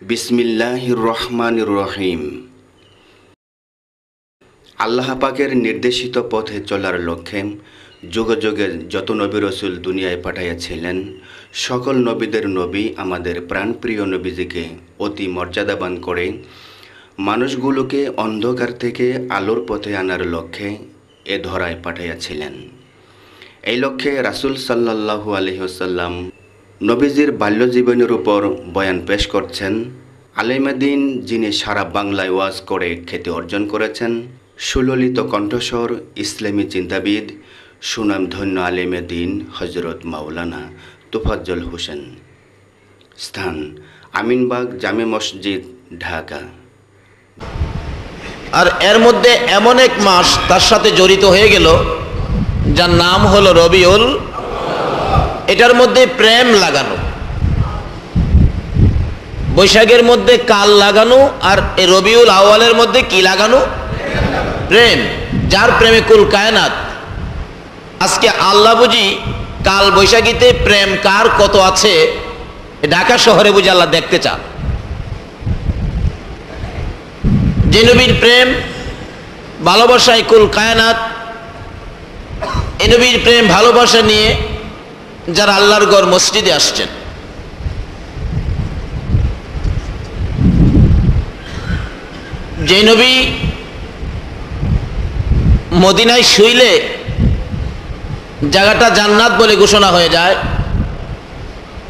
বিসমিল্লাহির রহমানির রহিম। আল্লাহ পাকের নির্দেশিত পথে চলার লক্ষ্যে যুগে যুগে যত নবী রসুল দুনিয়ায় পাঠাইয়াছিলেন, সকল নবীদের নবী আমাদের প্রাণপ্রিয় নবীজিকে অতি মর্যাদাবান করে মানুষগুলোকে অন্ধকার থেকে আলোর পথে আনার লক্ষ্যে এ ধরায় পাঠাইয়াছিলেন। এই লক্ষ্যে রাসূল সাল্লাল্লাহু আলাইহি ওয়াসাল্লাম নবীজির বাল্যজীবনের উপর বয়ান পেশ করছেন। আলেমে দ্বীন, যিনি সারা বাংলায় ওয়াজ করে খ্যাতি অর্জন করেছেন, সুললিত কণ্ঠস্বর ইসলামী চিন্তাবিদ, সুনামধন্য আলেমে দ্বীন হজরত মাওলানা তোফাজ্জল হোসেন। স্থান আমিনবাগ জামে মসজিদ, ঢাকা। আর এর মধ্যে এমন এক মাস তার সাথে জড়িত হয়ে গেল যার নাম হলো রবিউল। এটার মধ্যে প্রেম লাগানো, বৈশাখের মধ্যে কাল লাগানো, আর এই রবিউল আউয়ালের মধ্যে কি লাগানো? প্রেম। যার প্রেমে কুল কায়নাত। আজকে আল্লাহ বুঝি কাল বৈশাখীতে প্রেম কার কত আছে ঢাকা শহরে বুঝি আল্লাহ দেখতে চান। যে নবীর প্রেম ভালোবাসায় কুল কায়নাত, এ নবীর প্রেম ভালোবাসা নিয়ে যারা আল্লাহর ঘর মসজিদে আসছেন, যে নবী মদিনায় শুইলে জায়গাটা জান্নাত বলে ঘোষণা হয়ে যায়,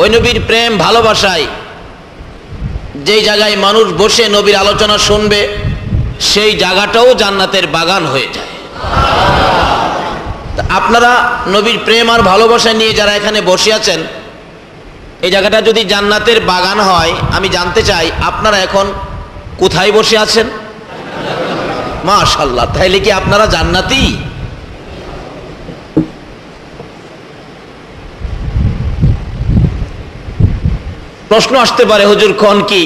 ওই নবীর প্রেম ভালোবাসায় যেই জায়গায় মানুষ বসে নবীর আলোচনা শুনবে সেই জায়গাটাও জান্নাতের বাগান হয়ে যায়। আপনারা নবীর প্রেম আর ভালোবাসা নিয়ে যারা এখানে বসে আছেন, এই জায়গাটা যদি জান্নাতের বাগান হয়, আমি জানতে চাই আপনারা এখন কোথায় বসে আছেন? মাশাআল্লাহ, তাইলে কি আপনারা জান্নাতি? প্রশ্ন আসতে পারে, হুজুর কোন কি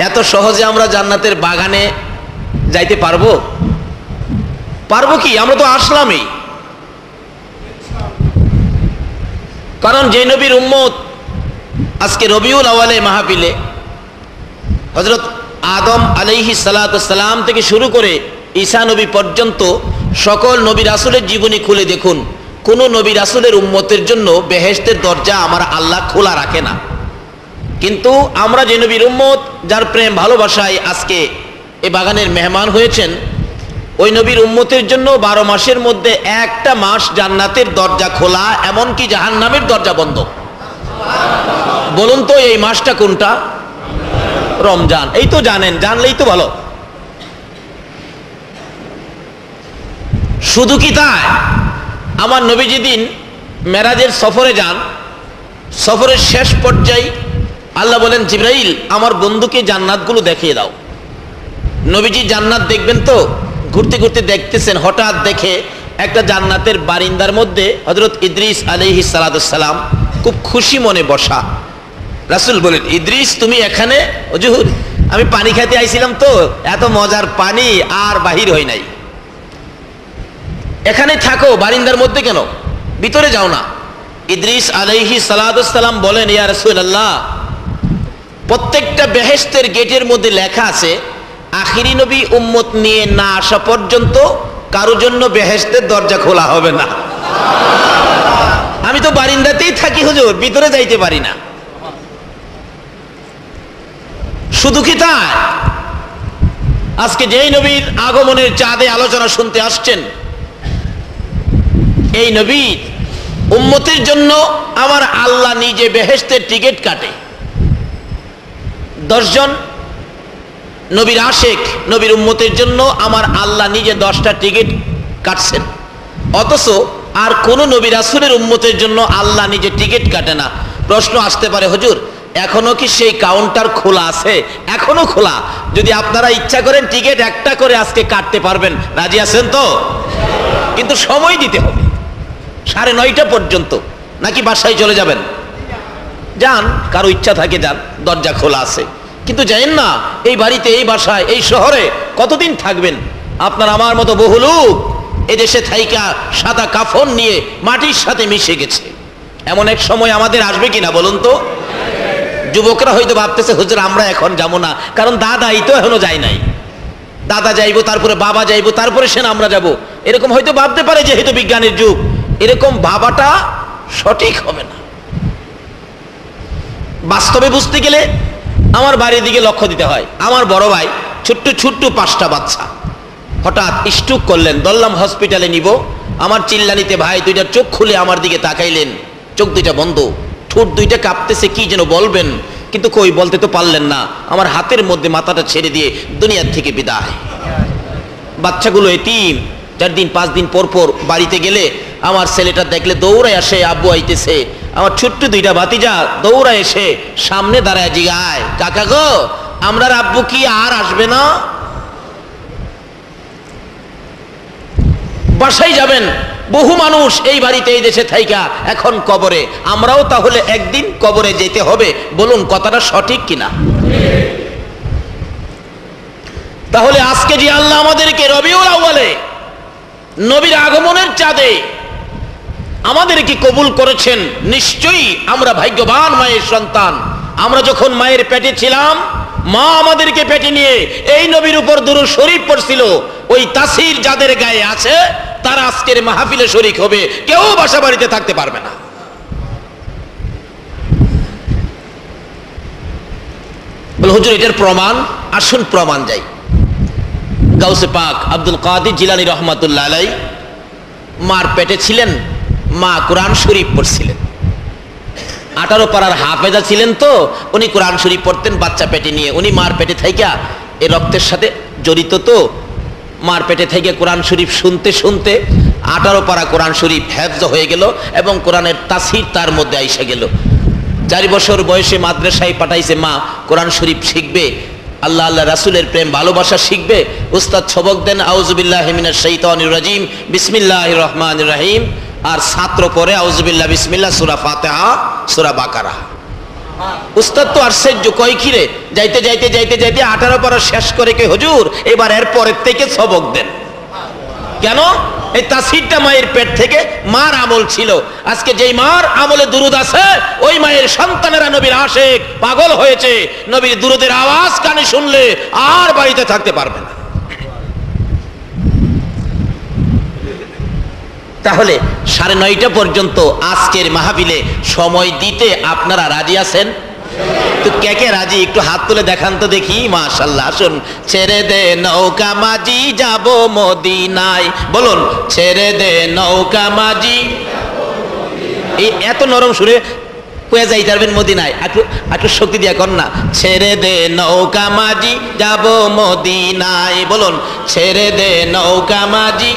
এত সহজে আমরা জান্নাতের বাগানে যাইতে পারবো? পারবো কি? আমরা তো আসলামই। কারণ যে নবীর উম্মত আজকে রবিউল আউয়ালে মাহফিলে হযরত আদম আলাইহিস সালাতু সালাম থেকে শুরু করে ঈসা নবী পর্যন্ত সকল নবী রাসূলের জীবনী খুলে দেখুন, কোন নবী রাসূলের উম্মতের জন্য বেহেশতের দরজা আমার আল্লাহ খোলা রাখে না। কিন্তু আমরা যে নবীর উম্মত, যার প্রেম ভালোবাসায় আজকে এই বাগানের মেহমান হয়েছেন, ওই নবীর উম্মতের জন্য 12 মাসের মধ্যে একটা মাস জান্নাতের দরজা খোলা, এমনকি জাহান্নামের দরজা বন্ধ। বলুন তো এই মাসটা কোনটা? রমজান। এই তো জানেন, জানলেই তো ভালো। শুধু কি তাই? আমার নবী যেদিন মেরাজের সফরে যান, সফরের শেষ পর্যায়ে আল্লাহ বলেন, জিবরাইল আমার বন্ধুকে জান্নাতগুলো দেখিয়ে দাও। নবীজি জান্নাত দেখবেন তো ঘুরতে ঘুরতে দেখতেছেন, হঠাৎ দেখে একটা জান্নাতের বারিন্দার মধ্যে হযরত ইদ্রিস আলাইহিস সালাতু সালাম খুব খুশি মনে বসা। রাসূল বলেন, ইদ্রিস তুমি এখানে? হুজুর আমি পানি খেতে আইছিলাম তো, এত মজার পানি আর বাহির হয় নাই, এখানে থাকো, বারিন্দার মধ্যে কেন, ভিতরে যাও না। ইদ্রিস আলাইহিস সালাতু সালাম বলেন, ইয়া রাসূলুল্লাহ প্রত্যেকটা বেহেশতের গেটের মধ্যে লেখা আছে আখিরি নবী উম্মত নিয়ে না আসা পর্যন্ত কারো জন্য বেহেশতের দরজা খোলা হবে না। আমি তো বারিন্দাতেই থাকি হুজুর, ভিতরে যাইতে পারি না। শুধু কি তাই? আজকে যেই নবীর আগমনের চাঁদে আলোচনা শুনতে আসছেন, এই নবীর উম্মতের জন্য আমার আল্লাহ নিজে বেহেশতের টিকিট কাটে। 10 জন নবীর আশেক, নবীর উম্মতের জন্য আমার আল্লাহ নিজে 10টা টিকিট কাটছেন। অথচ আর কোন নবী রাসূলের উম্মতের জন্য আল্লাহ নিজে টিকিট কাটে না। প্রশ্ন আসতে পারে, হুজুর এখনো কি সেই কাউন্টার খোলা আছে? এখনো খোলা। যদি আপনারা ইচ্ছা করেন টিকিট একটা করে আজকে কাটতে পারবেন, রাজি আছেন তো? কিন্তু সময় দিতে হবে 9:30 পর্যন্ত। নাকি বাসায় চলে যাবেন? যান, কারো ইচ্ছা থাকে যান, দরজা খোলা আছে। কিন্তু জানেন না এই বাড়িতে, এই বাসায়, এই শহরে কতদিন থাকবেন? আপনার আমার মতো বহু লোক এদেশে থাইকা সাদা কাফন নিয়ে মাটির সাথে মিশে গেছে। এমন এক সময় আমাদের আসবে কিনা বলুন তো? যুবকরা হয়তো ভাবতেছে হুজুর আমরা এখন যাবো না, কারণ দাদাই তো এখনো যায় নাই, দাদা যাইবো তারপরে বাবা যাইবো তারপরে সেন আমরা যাব, এরকম হয়তো ভাবতে পারে যেহেতু বিজ্ঞানের যুগ। এরকম ভাবাটা সঠিক হবে না। বাস্তবে বুঝতে গেলে আমার বাড়ির দিকে লক্ষ্য দিতে হয়। আমার বড় ভাই ছোট্ট ছোট্ট 5টা বাচ্চা, হঠাৎ স্ট্রোক করলেন, দল্লাম হসপিটালে নিব। আমার চিল্লানিতে ভাই 2টা চোখ খুলে আমার দিকে তাকাইলেন, চোখ 2টা বন্ধ, ঠোঁট 2টা কাঁপতেছে, কি যেন বলবেন কিন্তু কই বলতে তো পারলেন না। আমার হাতের মধ্যে মাথাটা ছেড়ে দিয়ে দুনিয়ার থেকে বিদায়। বাচ্চাগুলো এতিম, 4 দিন 5 দিন পর পর বাড়িতে গেলে আমার ছেলেটা দেখলে দৌড়ায় আসে, আব্বু আইতেছে। আমার ছোট্ট 2টা ভাতিজা দৌড়ায় এসে সামনে দাঁড়ায় জিগায়, কাকা গো আমরার আব্বু কি আর আসবে না? বাসায় যাবেন, বহু মানুষ এই বাড়িতে এই দেশে থাইকা এখন কবরে, আমরাও তাহলে একদিন কবরে যেতে হবে। বলুন কথাটা সঠিক কিনা? তাহলে আজকে যে আল্লাহ আমাদেরকে রবিউল আউয়ালে নবীর আগমনের চাঁদে আমাদেরকে কবুল করেছেন, নিশ্চয়ই আমরা ভাগ্যবান মায়ের সন্তান। আমরা যখন মায়ের পেটে ছিলাম, মা আমাদেরকে পেটে নিয়ে এই নবীর উপর দুরূদ শরীফ পড়ছিল। ওই তাসির যাদের গায়ে আছে তারা আজকের মাহফিলে শরীক হবে, কেউ বাসা বাড়িতে থাকতে পারবে না। বলে হুজুর এটার প্রমাণ, আসুন প্রমাণ যাই। গাউসে পাক আব্দুল কাদের জিলানী রহমাতুল্লাহ আলাইহি মার পেটে ছিলেন, মা কোরআন শরীফ পড়ছিলেন। 18 পারার হাফেজা ছিলেন, তো উনি কোরআন শরীফ পড়তেন বাচ্চা পেটে নিয়ে। উনি মার পেটে থাইকা এই রক্তের সাথে জড়িত, তো মার পেটে থেকে কোরআন শরীফ শুনতে শুনতে 18 পারা কোরআন শরীফ হেফজ হয়ে গেল এবং কোরআনের তাসির তার মধ্যে আইসা গেল। 4 বছর বয়সে মাদ্রাসায় পাঠাইছে মা, কোরআন শরীফ শিখবে, আল্লাহ আল্লাহ রাসূলের প্রেম ভালোবাসা শিখবে। উস্তাদ সবক দেন আউযুবিল্লাহি মিনাশ শাইতানির রাজিম বিসমিল্লাহির রহমানির রহিম, আর ছাত্র পড়ে আউযুবিল্লাহ বিসমিল্লাহ সূরা ফাতিহা সূরা বাকারা। উস্তাদ তো আশ্চর্য, কয় কিরে যাইতে যাইতে যাইতে যাইতে 18 পারা শেষ করে কে হুজুর এবার এর পরের থেকে সবক দেন। কেন? এই তাসিরটা মায়ের পেট থেকে মার আমল ছিল। আজকে যেই মার আমলে দুরুদ আছে, ওই মায়ের সন্তানেরা নবীর আশিক পাগল হয়েছে। নবীর দুরুদের আওয়াজ কানে শুনলে আর বাড়িতে থাকতে পারবে না। তাহলে 9:30 পর্যন্ত আজকের মাহফিলে সময় দিতে আপনারা রাজি আছেন? তো কে কে রাজি একটু হাত তুলে দেখান তো দেখি। মাশাআল্লাহ। আসুন। ছেড়ে দে নৌকা মাঝি যাব মদিনায়, বলুন ছেড়ে দে নৌকা মাঝি। এই এত নরম সুরে কয়ে যাই যাবেন মদিনায়, একটু শক্তি দিয়া কর না। ছেড়ে দে নৌকা মাঝি যাব মদিনায়, বলুন ছেড়ে দে নৌকা মাঝি।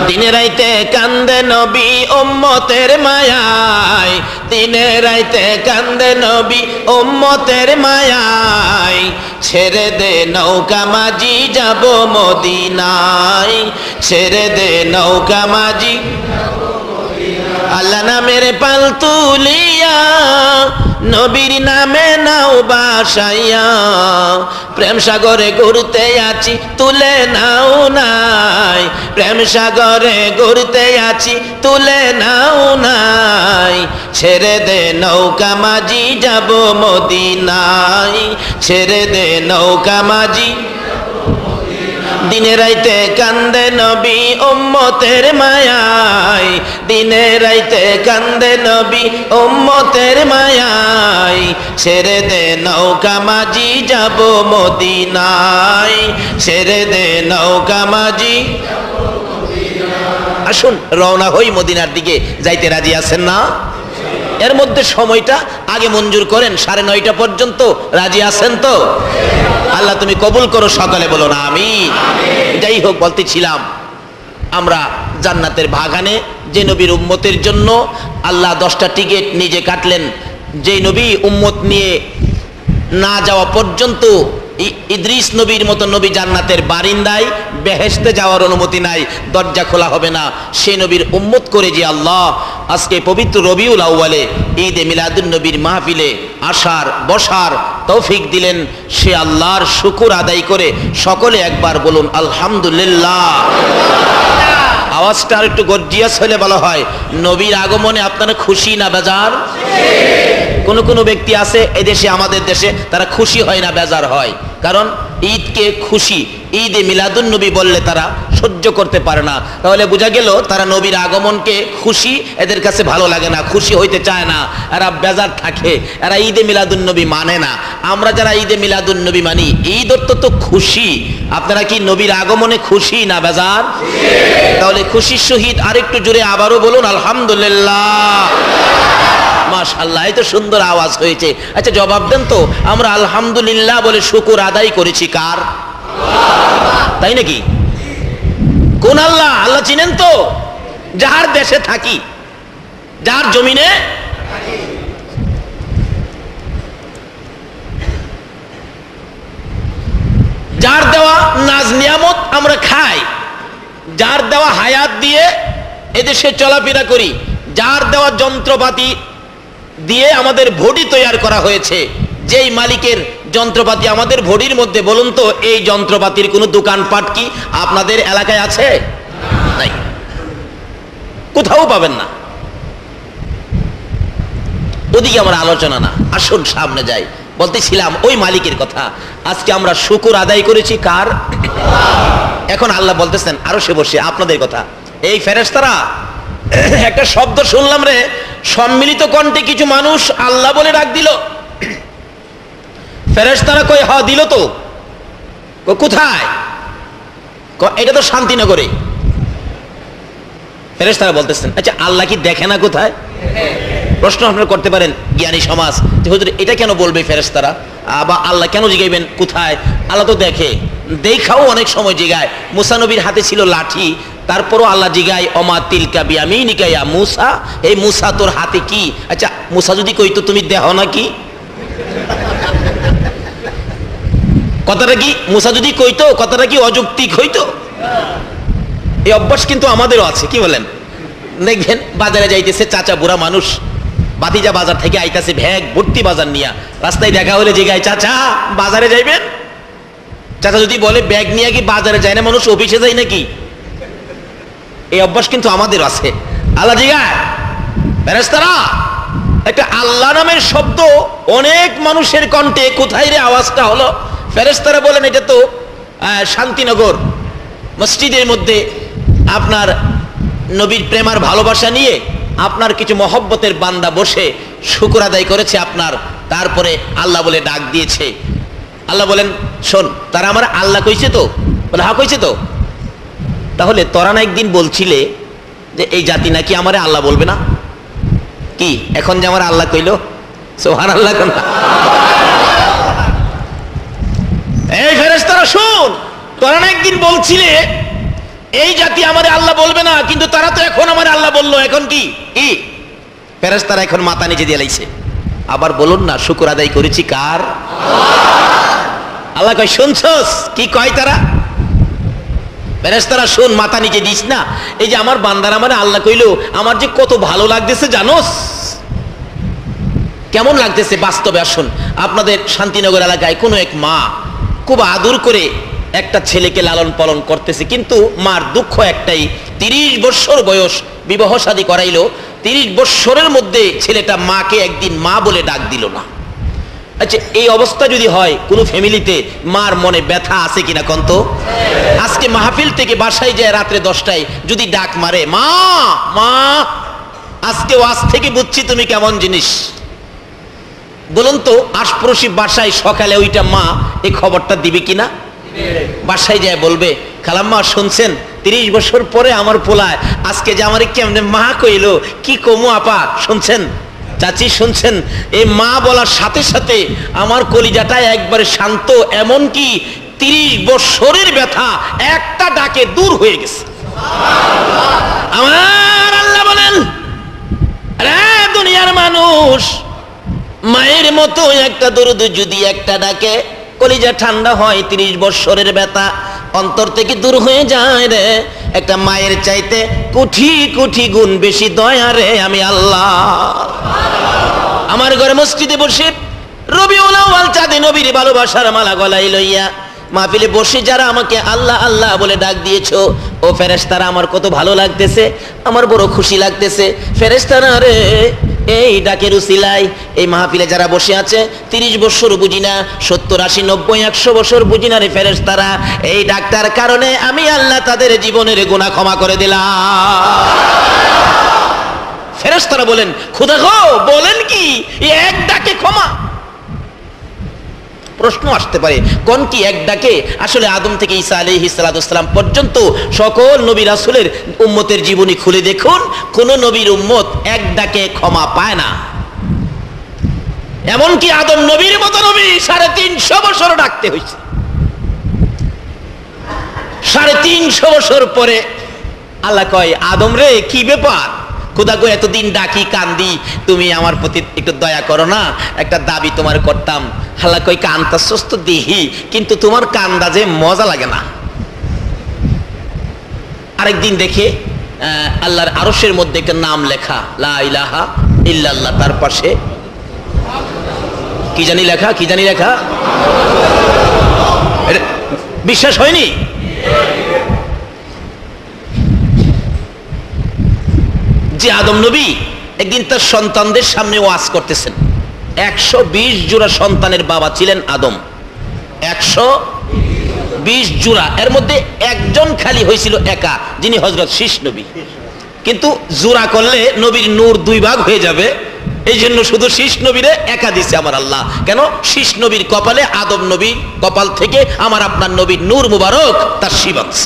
দিনে রাইতে কান্দে নবী উম্মতের মায়ায়, দিনে রাইতে কান্দে নবী উম্মতের মায়ায়। ছেড়ে দে নৌকা মাঝি যাব মদিনায়, ছেড়ে দে নৌকা মাঝি। আল্লাহ নামের পাল তুলিয়া নবীর নামে নাও বাসাইয়া, প্রেম সাগরে ঘুরতে আছি তুলে নাও নাই, প্রেম সাগরে ঘুরতে আছি তুলে নাও নাই। ছেড়ে দে নৌকা মাঝি যাব মদিনায়, ছেড়ে দে নৌকা মাঝি। দিনে রাইতে কান্দে নবী উম্মতের মায়ায়, দিনে রাইতে কান্দে নবী উম্মতের মায়ায়। ছেড়ে দে নৌকা মাঝি যাব মদিনায়, ছেড়ে দে নৌকা মাঝি। আসুন রওনা হই মদিনার দিকে, যাইতে রাজি আছেন না? এর মধ্যে সময়টা আগে মঞ্জুর করেন, 9:30 পর্যন্ত রাজি আছেন তো? আল্লাহ তুমি কবুল করো, সকালে বলো না আমিন। যাই হোক, বলতেছিলাম আমরা জান্নাতের বাগানে যে নবীর উম্মতের জন্য আল্লাহ 10টা টিকিট নিজে কাটলেন, যে নবী উম্মত নিয়ে না যাওয়া পর্যন্ত ইদ্রিস নবীর মতো নবী জান্নাতের বারিন্দায় বেহেশতে যাওয়ার অনুমতি নাই, দরজা খোলা হবে না। সেই নবীর উম্মত করে যে আল্লাহ আজকে পবিত্র রবিউল আউয়ালে ঈদে মিলাদুন নবীর মাহফিলে আসার বসার তৌফিক দিলেন, সে আল্লাহর শুকর আদায় করে সকলে একবার বলুন আলহামদুলিল্লাহ। আওয়াজটা আর একটু গর্জিয়াস হলে বলা হয়, নবীর আগমনে আপনারা খুশি না বেজার? কোন কোন ব্যক্তি আছে এদেশে, আমাদের দেশে, তারা খুশি হয় না, বেজার হয়। কারণ ঈদকে খুশি, ঈদে মিলাদুন নবী বললে তারা সহ্য করতে পারে না। তাহলে বোঝা গেল তারা নবীর আগমনকে খুশি, এদের কাছে ভালো লাগে না, খুশি হইতে চায় না, এরা বেজার থাকে, এরা ঈদে মিলাদুন নবী মানে না। আমরা যারা ঈদে মিলাদুন নবী মানি, ঈদ অর্থ তো খুশি। আপনারা কি নবীর আগমনে খুশি না বেজার? তাহলে খুশির সহিত আরেকটু জোরে আবারও বলুন আলহামদুলিল্লাহ। মাশাআল্লাহ, এই তো সুন্দর আওয়াজ হয়েছে। আচ্ছা জবাব দেন তো, আমরা আলহামদুলিল্লাহ বলে শুকর আদায় করেছি কার? তাই নাকি? কোন আল্লাহ? আল্লাহ চিনেন তো? যার দেশে থাকি, যার জমিনে যার দেওয়া নাজ নিয়ামত আমরা খাই, যার দেওয়া হায়াত দিয়ে এদেশে চলাফেরা করি, যার দেওয়া যন্ত্রপাতি দিয়ে আমাদের বডি তৈরি করা হয়েছে, যেই মালিকের যন্ত্রপাতি আমাদের বডির মধ্যে, বলুন তো এই যন্ত্রপাতির কোনো দোকানপাট কি আপনাদের এলাকায় আছে? নাই, কোথাও পাবেন না। ওদিকে আমরা আলোচনা না, আসুন সামনে যাই। বলতেছিলাম ওই মালিকের কথা। আজকে আমরা শুকর আদায় করেছি কার? এখন আল্লাহ বলতেছেন আরো সে বসে আপনাদের কথা। এই ফেরেশতারা, একটা শব্দ শুনলাম রে, সম্মিলিত কণ্ঠে কিছু মানুষ আল্লাহ বলে ডাক দিল। ফেরেশতারা কই হ্যাঁ দিল তো। কোথায়? এটা তো শান্তিনগরে। ফেরেশতারা বলতেছেন আচ্ছা আল্লাহ কি দেখে না কোথায়? প্রশ্ন আপনারা করতে পারেন জ্ঞানী সমাজ, যে হুজুর এটা কেন বলবে ফেরেশতারা, বা আল্লাহ কেন জিগাইবেন কোথায়? আল্লাহ তো দেখে, দেখাও অনেক সময় জিগায়। মুসা নবীর হাতে ছিল লাঠি, তারপরও আল্লাহ জিগায় অমা তিলকা বিয়ামিনিকা ইয়া মুসা, এই মুসা তোর হাতে কি? আচ্ছা মুসা যদি কইতো তুমি দেহ না কি? কথাটা কি মুসা যদি কইতো কথাটা কি অযৌক্তিক হইতো? এই অভ্যাস কিন্তু আমাদেরও আছে, কি বলেন? দেখবেন বাজারে যাইতেছে চাচা বুড়া মানুষ, বাতিজা বাজার থেকে আইতাছে ভ্যাগ ভর্তি বাজার নিয়া, রাস্তায় দেখা হলে জিগায় চাচা বাজারে যাইবেন? চাচা যদি বলে ব্যাগ নিয়ে কি বাজারে যায় না, মানুষ অফিসে যায় নাকি? এই অভ্যাস কিন্তু আমাদের আছে। আল্লাহ জিগায় ফেরেশতারা, একটা আল্লাহ নামের শব্দ অনেক মানুষের কণ্ঠে কোথায় রে আওয়াজটা হলো? ফেরেশতারা বলেন এটা তো শান্তিনগর মসজিদের মধ্যে আপনার নবীর প্রেমার ভালোবাসা নিয়ে আপনার কিছু মহব্বতের বান্দা বসে শুকর আদায় করেছে আপনার, তারপরে আল্লাহ বলে ডাক দিয়েছে। আল্লাহ বলেন শোন, তারা আমার আল্লাহ কইছে তো? বলে হ্যাঁ কইছে তো। তাহলে তোরা না একদিন বলছিলে যে এই জাতি নাকি আমারে আল্লাহ বলবে না, কি এখন যে আমার আল্লাহ কইলো? সুবহানাল্লাহ। এই ফেরেশতারা শোন, তোরা না একদিন বলছিলে এই জাতি আমারে আল্লাহ বলবে না, কিন্তু তারা তো এখন আমারে আল্লাহ বললো, এখন কি? কি ফেরেশতারা এখন মাথা নিচে দিয়ে লাইছে। আবার বলুন না শুকর আদায় করেছি কার? আল্লাহ কয় শুনছস কি কয় তারা? ফেরেশতারা শোন, মাথা নিচে দিস না। এই যে আমার বান্দারা মানে আল্লাহ কইলো, আমার যে কত ভালো লাগতেছে জানোস? কেমন লাগতেছে বাস্তবে? আসুন, আপনাদের শান্তিনগর এলাকায় কোনো এক মা খুব আদর করে একটা ছেলেকে লালন পালন করতেছে, কিন্তু মার দুঃখ একটাই, 30 বছর বয়স, বিবাহ শাদী করাইলো, 30 বছরের মধ্যে ছেলেটা মাকে একদিন মা বলে ডাক দিল না। আচ্ছা এই অবস্থা যদি হয় কোনো ফ্যামিলিতে, মার মনে ব্যথা আছে কিনা কন্ত? আজকে মাহফিল থেকে বাসায় যায় রাত্রে 10টায় যদি ডাক মারে মা মা, আজকে ওয়াজ থেকে বুঝছি তুমি কেমন জিনিস। বলুন তো আশপাশি বাসায় সকালে ওইটা মা এই খবরটা দিবে কিনা? বাসায় যায় বলবে খালাম্মা শুনছেন 30 বছর পরে আমার পোলায় আজকে যে আমার কেমনে মা কইলো, কি কমু আপা শুনছেন, চাচি শুনছেন? এই মা বলার সাথে সাথে আমার কলিজাটা একবারে শান্ত, এমন কি 30 বছরের ব্যথা একটা ডাকে দূর হয়ে গেছে। আমার আল্লাহ বলেন আরে দুনিয়ার মানুষ, মায়ের মতো একটা দরুদ যদি একটা ডাকে কলিজা ঠান্ডা হয়, 30 বছরের ব্যথা অন্তর থেকে দূর হয়ে যায় রে। একটা মায়ের চাইতে কোটি কোটি গুণ বেশি দয়া রে আমি আল্লাহ। আমার ঘরে মসজিদে বসে রবিউল আউয়াল চাঁদে নবীর ভালোবাসার মালা গলায় লইয়া মাহফিলে বসে যারা আমাকে আল্লাহ আল্লাহ বলে ডাক দিয়েছো, ও ফেরেশতারা আমার কত ভালো লাগতেছে, আমার বড় খুশি লাগতেছে। ফেরেশতারা রে, এই ডাকের উসিলায় এই মাহফিলে যারা বসে আছে 30 বছর বুঝি না, 70, 80, 90, 100 বছর বুঝি না রে ফেরেশতারা, এই ডাকটার কারণে আমি আল্লাহ তাদের জীবনের গুনাহ ক্ষমা করে দিলাম। ফেরেশতারা বলেন, খোদা গো বলেন কি, এক ডাকে ক্ষমা? প্রশ্ন আসতে পারে, কোন কি এক ডাকে? আসলে আদম থেকে ঈসা আলাইহিস সালাম পর্যন্ত সকল নবী রাসূলের উম্মতের জীবনী খুলে দেখুন, কোন নবীর উম্মত এক ডাকে ক্ষমা পায় না। এমনকি আদম নবীর মতো নবী 350 বছর ডাকতে হয়েছে। 350 বছর পরে আল্লাহ কয়, আদম রে কি ব্যাপার? খোদা গো এতদিন ডাকি কান্দি, তুমি আমার প্রতি একটু দয়া করো না, একটা দাবি তোমার করতাম। আল্লাহ কয়, কান্দা সুস্থ দেহি, কিন্তু তোমার কান্দা যে মজা লাগে না। আরেকদিন দেখে আল্লাহর আরশের মধ্যে একটা নাম লেখা, লা ইলাহা ইল্লাল্লাহ, তার পাশে কি জানি লেখা, কি জানি লেখা, বিশ্বাস হয়নি? যে আদম নবী একদিন তার সন্তানদের সামনে ওয়াজ করতেছেন। 120 জোড়া সন্তানের বাবা ছিলেন আদম, 120 জোড়া। এর মধ্যে একজন খালি হয়েছিল একা, যিনি হযরত শীষ নবী। কিন্তু জোড়া করলে নবীর নূর 2 ভাগ হয়ে যাবে, এই জন্য শুধু শীষ নবীরে একা দিছে আমার আল্লাহ। কেন? শীষ নবীর কপালে আদম নবীর কপাল থেকে আমার আপনার নবীর নূর মুবারক তার শিবাংশ।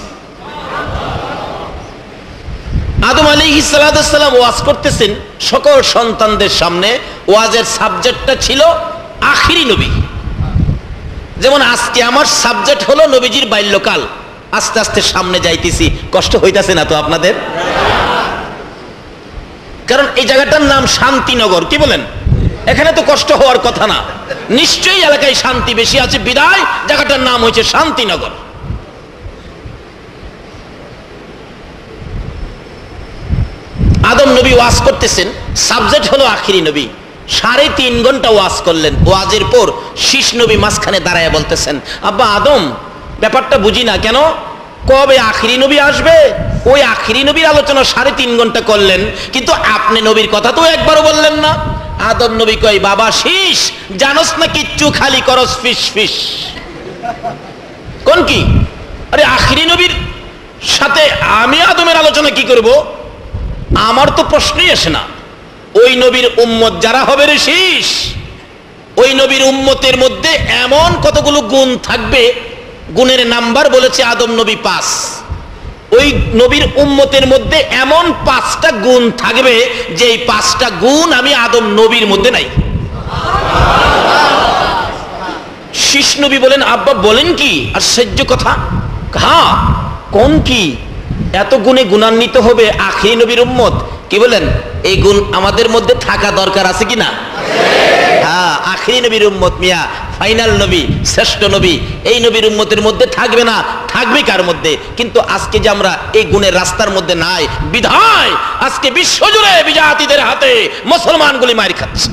আদম আলাইহিস সালাম ওয়াজ করতেছেন সকল সন্তানদের সামনে। ওয়াজের সাবজেক্টটা ছিল আখিরি নবী। যেমন আজকে আমার সাবজেক্ট হলো নবীজির বাল্যকাল। আস্তে আস্তে সামনে যাইতেছি, কষ্ট হইতাছে না তো আপনাদের? কারণ এই জায়গাটার নাম শান্তিনগর, কি বলেন? এখানে তো কষ্ট হওয়ার কথা না, নিশ্চয়ই এলাকায় শান্তি বেশি আছে, বিদায় জায়গাটার নাম হয়েছে শান্তিনগর। আদম নবী ওয়াজ করতেছেন, সাবজেক্ট হলো আখিরি নবী। 3.5 ঘন্টা ওয়াজ করলেন। ওয়াজের পর শীষ নবী মাঝখানে দাঁড়ায় বলতেছেন, আব্বা আদম, ব্যাপারটা বুঝি না, কেন কবে আখিরি নবী আসবে? ওই আখিরি নবীর আলোচনা 3.5 ঘন্টা করলেন, কিন্তু আপনি নবীর কথা তো একবারও বললেন না। আদম নবী কয়, বাবা শীষ, জানোস না কিচ্ছু, খালি করস ফিস ফিস। কোন কি? আরে আখিরি নবীর সাথে আমি আদমের আলোচনা কি করব? আমার তো প্রশ্নই আসে না। ওই নবীর উম্মত যারা হবে রে শীষ, ওই নবীর উম্মতের মধ্যে এমন কতগুলো গুণ থাকবে, গুণের নাম্বার বলেছে আদম নবী 5। ওই নবীর উম্মতের মধ্যে এমন 5টা গুণ থাকবে, যে 5টা গুণ আমি আদম নবীর মধ্যে নাই। শীষ নবী বলেন, আব্বা বলেন কি? আশ্চর্য কথা। হ্যাঁ, কোন কি? এত গুণে গুণান্বিত হবে আখিরি নবীর উম্মত। কি বলেন? এই গুণ আমাদের মধ্যে থাকা দরকার আছে কিনা? হ্যাঁ, আখিরি নবীর উম্মত মিয়া, ফাইনাল নবী, শ্রেষ্ঠ নবী, এই নবীর উম্মতের মধ্যে থাকবে না, থাকবে কার মধ্যে? কিন্তু আজকে যে আমরা এই গুণের রাস্তার মধ্যে নাই, বিধায় আজকে বিশ্বজুড়ে বিজাতিদের হাতে মুসলমানগুলি মার খাচ্ছে।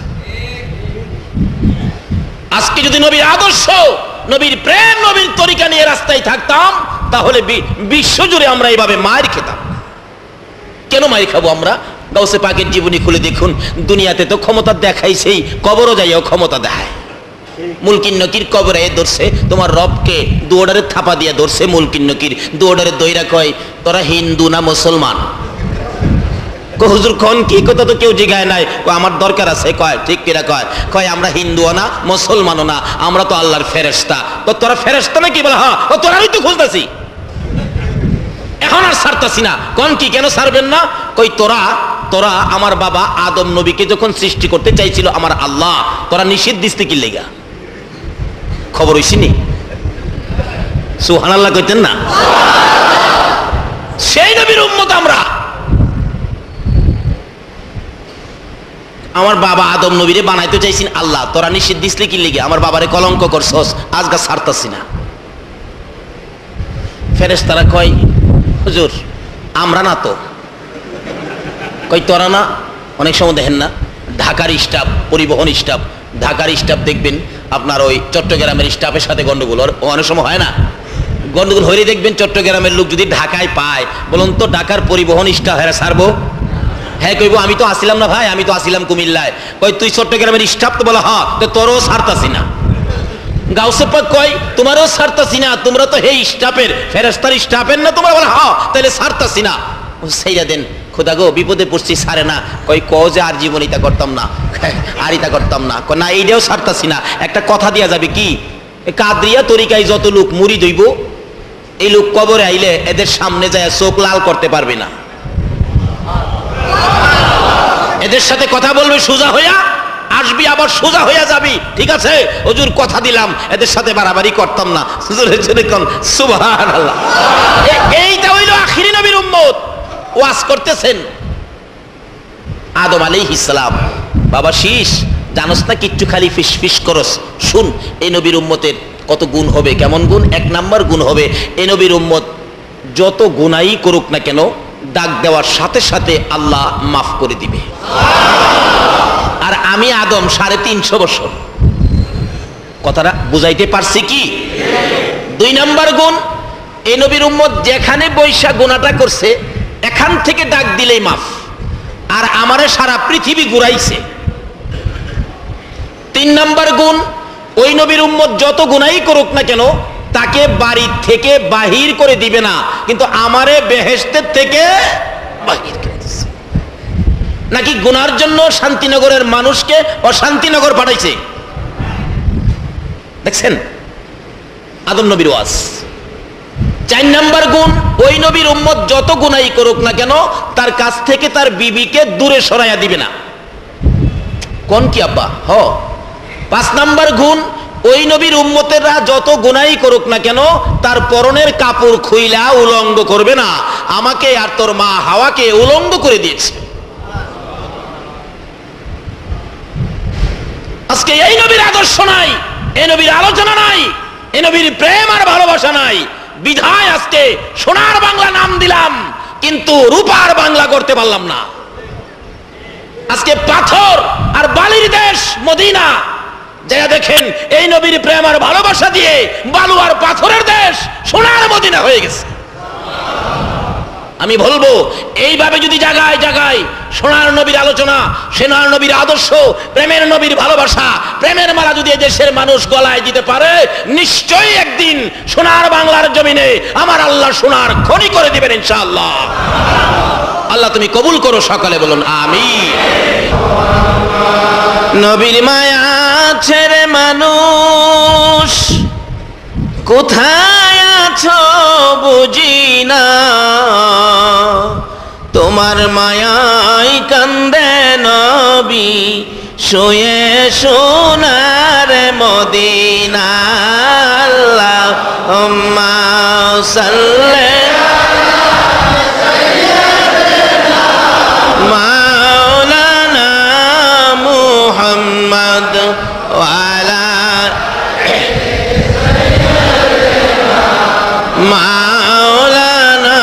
আজকে যদি নবীর আদর্শ, নবীর প্রেম, নবীর তরিকা নিয়ে রাস্তায় থাকতাম, তাহলে বিশ্বজুড়ে আমরা এইভাবে মার খেতাম। কেন মার খাবো আমরা? গাউসে পাকের জীবনী খুলে দেখুন, দুনিয়াতে তো ক্ষমতা দেখাইছেই, কবরও যাইও ক্ষমতা দেখায়। মুলকিন নকির কবরে ধরছে তোমার রবকে, দুয়ারে থাপা দিয়া ধরছে মুলকিন নকির, দুয়ারে দইরা কয়, তোরা হিন্দু না মুসলমান? হুজুর কোন কি কথা তো কেউ জিগায় নাই। আমার দরকার আছে। কয় ঠিক কিরা? কয় আমরা হিন্দুও না মুসলমানও না, আমরা তো আল্লাহর ফেরেশতা। তো তোরা ফেরেশতা নাকি? বলে হ্যাঁ। ও তোরাই তো খুঁজতেছি, এখন আর ছাড়তাছি না। কোন কি? কেন ছাড়বেন না? কই তোরা আমার বাবা আদম নবীকে যখন সৃষ্টি করতে চাইছিল আমার আল্লাহ, তোরা নিষেধ দিতে কি লেগা? খবর হইছিনি? সুবহানাল্লাহ কইতেন না? সেই নবীর উম্মত আমরা। আমার বাবা আদম নবীরে বানাইতে চাইছেন আল্লাহ, তোরা নিষেধ দিসলে কি লেগে? আমার বাবারে কলঙ্ক করছস, আজগা ছাড়তাছি না। ফেরেশতারা কয়, হুজুর আমরা না তো। কই তোরা না? অনেক সময় দেখেন না ঢাকার স্টাফ, পরিবহন স্টাফ ঢাকার স্টাফ দেখবেন আপনার ওই চট্টগ্রামের স্টাফের সাথে গন্ডগোল অনেক সময় হয় না, গন্ডগোল হয়ে দেখবেন চট্টগ্রামের লোক যদি ঢাকায় পায়, বলুন তো ঢাকার পরিবহন স্টাফ হ্যাঁ ছাড়বো? হ্যাঁ কইব আমি তো আসিলাম না ভাই, আমি তো আসিলাম কুমিল্লায়। কই তুই চট্টগ্রামের স্টাফ? তো বলা হ্যাঁ, তো তোরও ছাড়তাছি না। গাউসে পাক কয় তোমারও ছাড়তাছি না, তোমরা তো এই স্টাফের ফেরেশতার স্টাফের না, তোমরা বলা হ্যাঁ, তাহলে ছাড়তাছি না। ও সেইরা দেন, খোদা গো বিপদে পড়ছি, ছাড়ে না। কই ক যে আর জীবনিতা করতাম না, আর ইতা করতাম না, না এইটাও ছাড়তাছি না। একটা কথা দিয়া যাবে কি, কাদরিয়া তরিকায় যত লোক মুড়ি দইব, এই লোক কবরে আইলে এদের সামনে যায় চোখ লাল করতে পারবে না। এদের সাথে কথা বলবে সোজা হইয়া, আসবি আবার সোজা হইয়া যাবি, ঠিক আছে হুজুর কথা দিলাম, এদের সাথে বাড়াবাড়ি করতাম না। হুজুরের জন্য কোন সুবহানাল্লাহ। এইটা হইল আখিরি নবীর উম্মত। ওয়াজ করতেছেন আদম আলাইহিস সালাম, বাবা শীষ জানোস না কিচ্ছু, খালি ফিস ফিস করস, শুন এই নবীর উম্মতের কত গুণ হবে। কেমন গুণ? 1 নাম্বার গুণ হবে, এই নবীর উম্মত যত গুনাই করুক না কেন, ডাক দেওয়ার সাথে সাথে আল্লাহ মাফ করে দিবে। আর আমি আদম 350 বছর। কথাটা বুঝাইতে পারছি কি? 2 নাম্বার গুণ, এই নবীর উম্মত যেখানে বৈশা গুনাহটা করছে এখান থেকে ডাক দিলেই মাফ, আর আমারে সারা পৃথিবী ঘুরাইছে। 3 নাম্বার গুণ, ওই নবীর উম্মত যত গুনাহই করুক না কেন তাকে বাড়ি থেকে বাহির করে দিবে না, কিন্তু আমারে বেহেশতের থেকে বাহির করে দিছে। নাকি গুনার জন্য শান্তিনগরের মানুষকে অশান্তিনগর পাঠাইছে? দেখছেন আদম নবীর ওয়াজ। 4 নাম্বার গুণ, ওই নবীর উম্মত যত গুনাহই করুক না কেন তার কাছ থেকে তার বিবিকে দূরে সরাইয়া দিবে না। কোন কি আব্বা? 5 নাম্বার গুণ, ওই নবীর উম্মতেরা যত গুনাহই করুক না কেন তার পরনের কাপড় খুইলা উলঙ্গ করবে না। আমাকে আর তোর মা হাওয়াকে উলঙ্গ করে দিয়েছে। আজকে এই নবীর আদর্শ নাই, এই নবীর আলোচনা নাই, এই নবীর প্রেম আর ভালোবাসা নাই, বিধায় আজকে সোনার বাংলা নাম দিলাম কিন্তু রূপার বাংলা করতে পারলাম না। আজকে পাথর আর বালির দেশ মদিনা, যারা দেখেন এই নবীর প্রেম আর ভালোবাসা দিয়ে বালু আর পাথরের দেশ সোনার মদিনা হয়ে গেছে। আমি বলবো এইভাবে যদি জায়গায় জায়গায় সোনার নবীর আলোচনা, সোনার নবীর আদর্শ, প্রেমের নবীর ভালোবাসা, প্রেমের মালা যদি দেশের মানুষ গলায় দিতে পারে, নিশ্চয়ই একদিন সোনার বাংলার জমিনে আমার আল্লাহ সোনার খনি করে দিবেন ইনশাআল্লাহ। আল্লাহ তুমি কবুল করো, সকালে বলুন আমিন। নবীর মায়া ছেড়ে মানুষ কোথায় আছো বুঝি না, তোমার মায়ায় কান্দে নবী শুয়ে সোনার মদিনা। আল্লাহুম্মা সাল্লি মাওলানা মুহাম্মদ ওয়ালা মাওলানা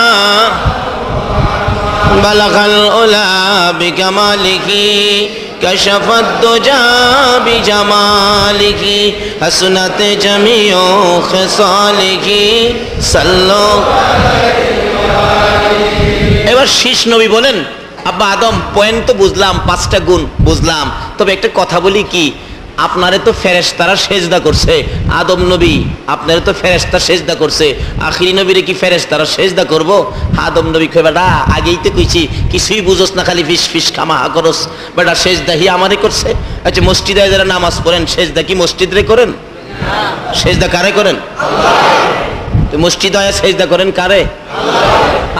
বালাগাল উলা বিকামালিহি কাশাফাত দুজা বিজামালিহি হাসনাত জামিউ খিসালিহি সাল্লু। এবার শীষ নবী বলেন, আব্বা আদম পয়েন্ট তো বুঝলাম, 5টা গুণ বুঝলাম, তবে একটা কথা বলি কি, আপনারে তো ফেরেশতারা সেজদা করছে, আদম নবী আপনারে তো ফেরেশতা সেজদা করছে, আখিরি নবীরে কি ফেরেশতারা সেজদা করব? আদম নবী কই বেটা আগেই তো কইছি কিছুই বুঝোস না, খালি ফিস ফিস কামাহা করস, বেটা সেজদা হি আমারে করছে। আচ্ছা মসজিদে যারা নামাজ পড়েন সেজদা কি মসজিদরে করেন? সেজদা কারে করেন? তো মসজিদ আয়া সেজদা করেন কারে?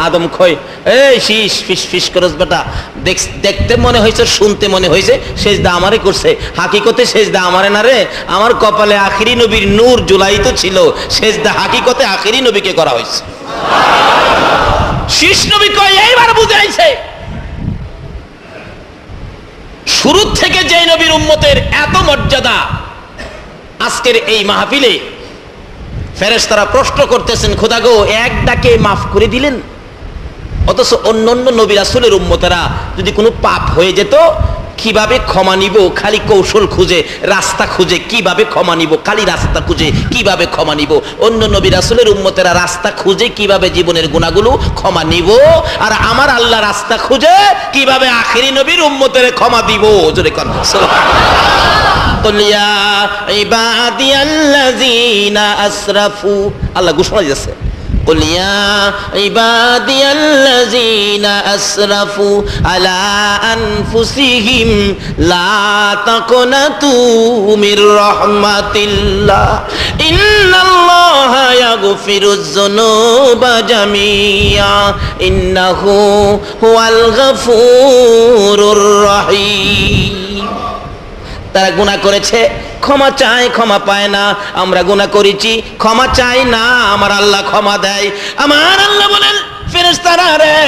আদম কই এই শীষ ফিস ফিস করস বেটা, দেখতে মনে হয়েছে শুনতে মনে হয়েছে সেজদা আমারে করছে, হাকিকতে সেজদা আমারে না রে, আমার কপালে আখিরি নবীর নূর জুলাইত ছিল, সেজদা হাকিকতে আখিরি নবীকে করা হয়েছে। শীষ নবী কই এইবার বুঝাইছে, শুরু থেকে যে নবীর উম্মতের এত মর্যাদা, আজকের এই মাহফিলে ফেরেশতারা প্রশ্ন করতেছেন খোদা গো এক ডাকে মাফ করে দিলেন, অথচ অন্য অন্য নবী রাসূলের উম্মতেরা যদি কোনো পাপ হয়ে যেত কিভাবে ক্ষমা নিব, খালি কৌশল খুঁজে, রাস্তা খুঁজে, কিভাবে ক্ষমা নিব, খালি রাস্তা খুঁজে কিভাবে ক্ষমা নিব। অন্য নবী রাসূলের উম্মতেরা রাস্তা খুঁজে কিভাবে জীবনের গুনাহগুলো ক্ষমা নিব, আর আমার আল্লাহ রাস্তা খুঁজে কিভাবে আখেরি নবীর উম্মতের ক্ষমা দিব। জোরে কোন সুবহানাল্লাহ। কুল ইয়া ইবাদিয়াল্লাযীনা আসরাফু, আল্লাহ ঘোষণা দিয়েছে, قل يا عبادي الذين أسرفوا على أنفسهم لا تقنطوا من رحمة الله إن الله يغفر الذنوب جميعا إنه هو الغفور الرحيم। তারা গুনাহ করেছে, ক্ষমা চায়, ক্ষমা পায় না। আমরা গুনাহ করেছি, ক্ষমা চাই না, আমার আল্লাহ ক্ষমা দেয়। আমার আল্লাহ বলেন, ফেরেশতারা রে,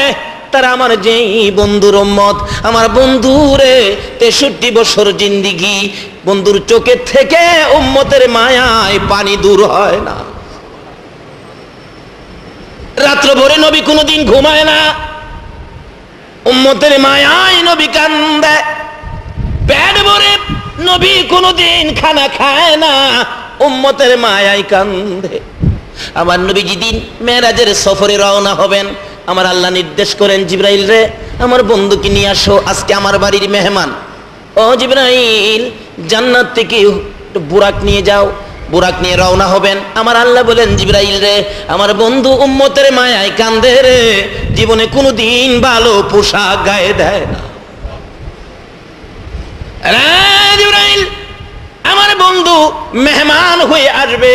তারা আমার যেই বন্ধুর উম্মত, আমার বন্ধু রে 63 বছর জিন্দেগি, বন্ধুর চোখের থেকে উম্মতের মায়ায় পানি দূর হয় না। রাত্র ভরে নবী কোনোদিন ঘুমায় না, উম্মতের মায়ায় নবী কান্দে। পেট ভরে নবী কোনোদিন খানা খায় না, উম্মতের মায়ায় কান্দে। আমার নবী যেদিন মেরাজের সফরে রওনা হবেন, আমার আল্লাহ নির্দেশ করেন, জিবরাইল রে, আমার বন্ধুকে নিয়ে আসো, আজকে আমার বাড়ির মেহমান। ও জিবরাইল, জান্নাত থেকে বুরাক নিয়ে যাও। বুরাক নিয়ে রওনা হবেন। আমার আল্লাহ বলেন, জিবরাইল রে, আমার বন্ধু উম্মতের মায়ায় কান্দে রে, জীবনে কোনোদিন ভালো পোশাক গায়ে দেয় না। জিবরাইল, আমার বন্ধু মেহমান হয়ে আসবে,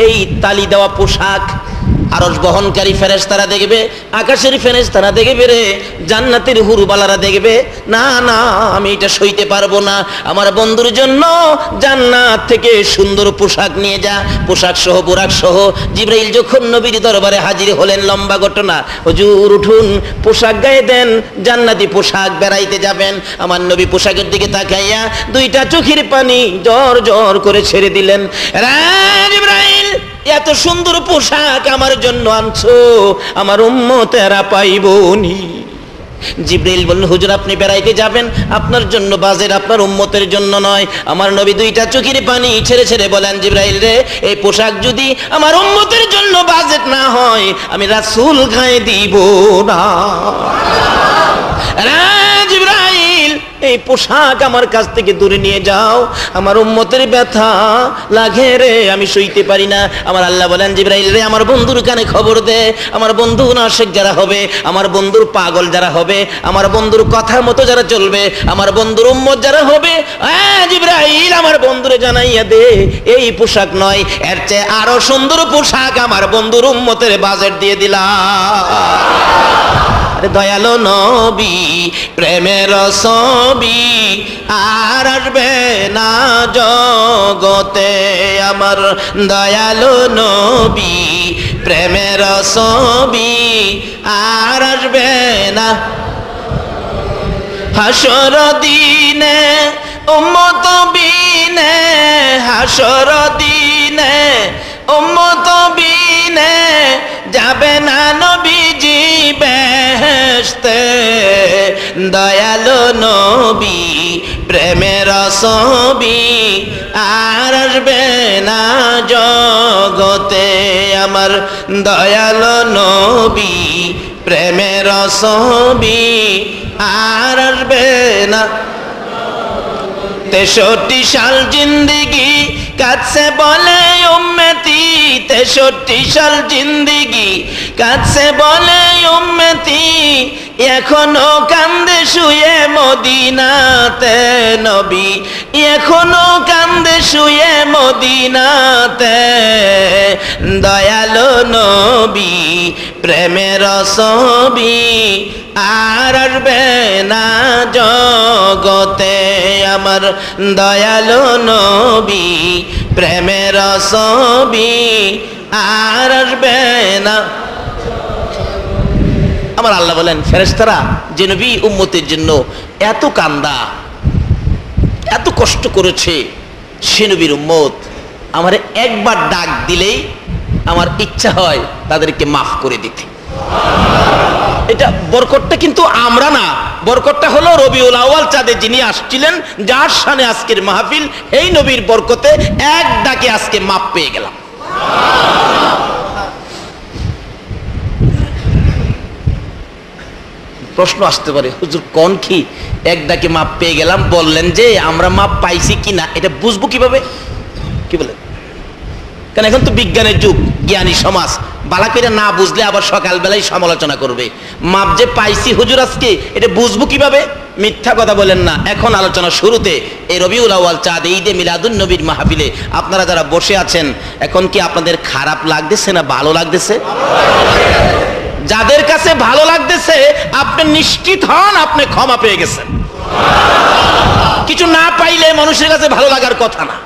এই তালি দেওয়া পোশাক আরশ বহনকারী ফেরেশতারা দেখবে, আকাশের ফেরেশতারা দেখবে রে, জান্নাতের হুরবালারা দেখবে। না না, আমি এটা সইতে পারবো না, আমার বন্ধুর জন্য জান্নাত থেকে সুন্দর পোশাক নিয়ে যা, পোশাক সহ বুরাক সহ। জিবরাইল যখন নবীর দরবারে হাজির হলেন, লম্বা ঘটনা, হুজুর উঠুন, পোশাক গায়ে দেন, জান্নাতি পোশাক, বেড়াইতে যাবেন। আমার নবী পোশাকের দিকে তাকাইয়া দুইটা চোখের পানি জর জর করে ছেড়ে দিলেন। জিবরাইল, এত সুন্দর পোশাক আমার জন্য আনছো, আমার উম্মতেরা পাইবনি। জিবরাইল বললেন, হুজুর আপনি বেড়াইতে যাবেন, আপনার জন্য বাজেট, আপনার উম্মতের জন্য নয়। আমার নবী দুইটা চোখের পানি ছেড়ে ছেড়ে বলেন, জিবরাইল রে, এই পোশাক যদি আমার উম্মতের জন্য বাজেট না হয়, আমি রাসূল গায়ে দিব না। জিবরাইল, এই পোশাক আমার কাছ থেকে দূরে নিয়ে যাও, আমার উম্মতের ব্যথা লাগে রে, আমি সইতে পারি না। আমার আল্লাহ বলেন, জিবরাইল রে, আমার বন্ধুর কানে খবর দে, আমার বন্ধু নাশিক যারা হবে, আমার বন্ধুর পাগল যারা হবে, আমার বন্ধুর কথা মতো যারা চলবে, আমার বন্ধুর উম্মত যারা হবে, জিবরাইল আমার বন্ধুরে জানাইয়া দে, এই পোশাক নয়, এর চেয়ে আরো সুন্দর পোশাক আমার বন্ধুর উম্মতের বাজেট দিয়ে দিলাম। দয়ালো নবী প্রেমের ছবি আর আসবে না জগতে, আমার দয়ালো নবী প্রেমের ছবি আর আসবে না। হাসর দিনে উম্মত বিনে, হাসর দিনে উম্মত বিনে যাবে না নবীজি বেহেশতে। দয়ালো নবী প্রেমের ছবি আর আসবে না জগতে, আমার দয়ালো নবী প্রেমের ছবি আর আসবে না। 63 সাল জিন্দেগি কাছে বলে উম্মতি, 63 সাল জিন্দেগি কাছে বলে উম্মতি, এখনো কান্দে শুয়ে মদিনাতে নবী, এখনো কান্দে শুয়ে মদিনাতে। দয়ালো নবী প্রেমের ছবি আর আসবে না জগতে, আমার দয়ালো নবী প্রেমের ছবি আর আসবে না। আমার আল্লাহ বলেন, ফেরেশতারা যে নবী উম্মতের জন্য এত কান্দা, এত কষ্ট করেছে, সে নবীর উম্মত আমার একবার ডাক দিলেই আমার ইচ্ছা হয় তাদেরকে মাফ করে দিতে। এটা বরকতটা কিন্তু আমরা না, বরকতটা হলো রবিউল আউয়াল চাঁদে যিনি আসছিলেন, যার শানে আজকের মাহফিল, এই নবীর বরকতে এক ডাকে আজকে মাপ পেয়ে গেলাম। প্রশ্ন আসতে পারে, হুজুর কোন কি এক ডাকে মাপ পেয়ে গেলাম, বললেন যে আমরা মাপ পাইছি কিনা এটা বুঝবো কিভাবে, কি বলেন? কারণ এখন তো বিজ্ঞানের যুগ, জ্ঞানী সমাজ, বালা করে না বুঝলে আবার সকালবেলায় সমালোচনা করবে। মাপ যে পাইছি হুজুর আজকে, এটা বুঝবো কিভাবে? মিথ্যা কথা বলেন না। এখন আলোচনা শুরুতে এই রবিউল আউয়াল চাঁদ, ঈদে মিলাদুন নবীর মাহফিলে আপনারা যারা বসে আছেন, এখন কি আপনাদের খারাপ লাগতেছে না ভালো লাগতেছে? যাদের কাছে ভালো লাগতেছে আপনি নিশ্চিত হন আপনি ক্ষমা পেয়ে গেছেন। কিছু না পাইলে মানুষের কাছে ভালো লাগার কথা না,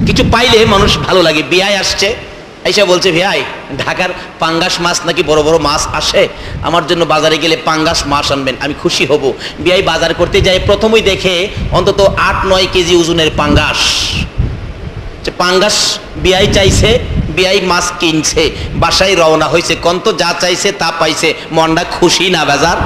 কিছু পাইলে মানুষ ভালো লাগে। বিয়ায় আসছে, আইসা বলছে ভাই ঢাকার পাঙ্গাস মাছ নাকি বড় বড় মাছ আসে, আমার জন্য বাজারে গেলে পাঙ্গাস মাছ আনবেন, আমি খুশি হব। বিয়াই বাজার করতে যাই, প্রথমেই দেখে অন্তত 8-9 কেজি ওজনের পাঙ্গাস। পাঙ্গাস বিয়াই চাইছে, বিয়াই মাছ কিনছে, বাসায় রওনা হয়েছে, কন্ত যা চাইছে তা পাইছে, মনটা খুশি না বাজার?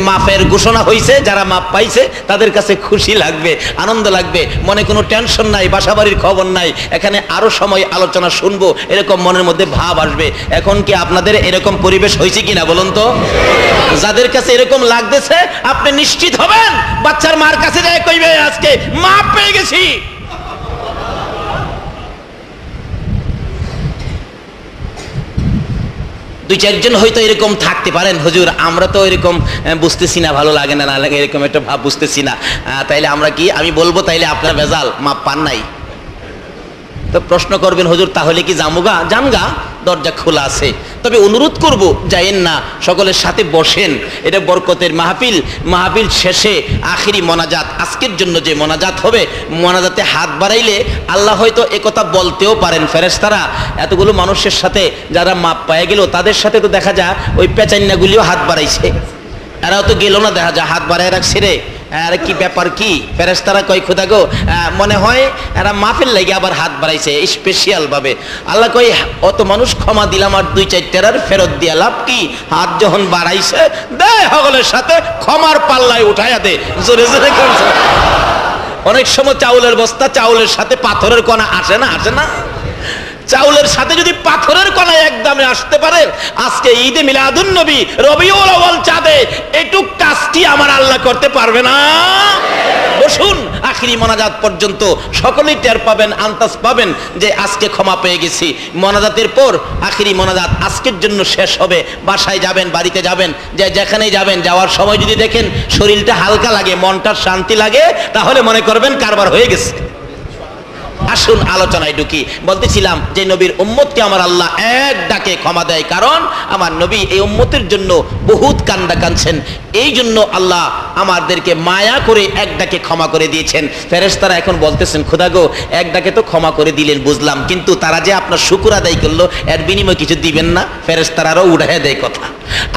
মাপের ঘোষণা হয়েছে, যারা মাপ পাইছে তাদের কাছে খুশি লাগবে, আনন্দ লাগবে, মনে কোনো টেনশন নাই, বাসা বাড়ির খবর নাই, এখানে আরো সময় আলোচনা শুনবো, এরকম মনের মধ্যে ভাব আসবে। এখন কি আপনাদের এরকম পরিবেশ হয়েছে কিনা বলুন তো? যাদের কাছে এরকম লাগতেছে আপনি নিশ্চিত হবেন বাচ্চার মার কাছে যায় কইবে আজকে মাপ পেয়ে গেছি। দুই চারজন হয়তো এরকম থাকতে পারেন, হুজুর আমরা তো এরকম বুঝতেছি না, ভালো লাগে না, না লাগে, এরকম একটা ভাব বুঝতেছি না, তাইলে আমরা কি, আমি বলবো তাইলে আপনার ভেজাল, মাপ পান নাই। তো প্রশ্ন করবেন হুজুর তাহলে কি জামুগা? জামগা, দরজা খোলা আছে, তবে অনুরোধ করব যায়েন না, সকলের সাথে বসেন, এটা বরকতের মাহফিল। মাহফিল শেষে আখিরি মোনাজাত, আজকের জন্য যে মোনাজাত হবে, মোনাজাতে হাত বাড়াইলে আল্লাহ হয়তো একথা বলতেও পারেন, ফেরেশতারা এতগুলো মানুষের সাথে যারা মাপ পায়ে গেল তাদের সাথে তো দেখা যায় ওই পেচান্নাগুলিও হাত বাড়াইছে, এরাও তো গেল না, দেখা যায় হাত বাড়ায় রাখছে রে, আর কি ব্যাপার কি? ফেরেশতারা কয় খোদা গো, মনে হয় এরা মাহফিল লাগে আবার হাত বাড়াইছে স্পেশাল ভাবে। আল্লাহ কই অত মানুষ ক্ষমা দিলাম আর 2-4 ফেরত দিয়া লাভ কি? হাত যখন বাড়াইছে দে সকলের সাথে ক্ষমার পাল্লায় উঠাইয়া দে, জোরে জোরে করছে। অনেক সময় চাউলের বস্তা, চাউলের সাথে পাথরের কণা আসে না, আসে না? চাউলের সাথে যদি পাথরের কণা একদমে আসতে পারে, আজকে ঈদে মিলাদুন নবী রবিউল আউয়াল চাঁদে এটুক কাজটি আমার আল্লাহ করতে পারবে না? বসুন, আখিরি মোনাজাত পর্যন্ত সকলেই টের পাবেন, আন্তাজ পাবেন যে আজকে ক্ষমা পেয়ে গেছি। মোনাজাতের পর আখিরি মোনাজাত আজকের জন্য শেষ হবে, বাসায় যাবেন, বাড়িতে যাবেন, যে যেখানেই যাবেন, যাওয়ার সময় যদি দেখেন শরীরটা হালকা লাগে, মনটা শান্তি লাগে, তাহলে মনে করবেন কারবার হয়ে গেছে। আসুন আলোচনায় ঢুকি। বলতেছিলাম যে নবীর উম্মতকে আমার আল্লাহ এক ডাকে ক্ষমা দেয়, কারণ আমার নবী এই উম্মতের জন্য বহুত কান্না কাঁদছেন, এই জন্য আল্লাহ আমাদেরকে মায়া করে এক ডাকে ক্ষমা করে দিয়েছেন। ফেরেশতারা এখন বলতেছেন খোদা গো, এক ডাকে তো ক্ষমা করে দিলেন বুঝলাম, কিন্তু তারা যে আপনার শুকর আদায় করলো এর বিনিময়ে কিছু দিবেন না? ফেরেশতারাও উড়াইয়া দেয় কথা।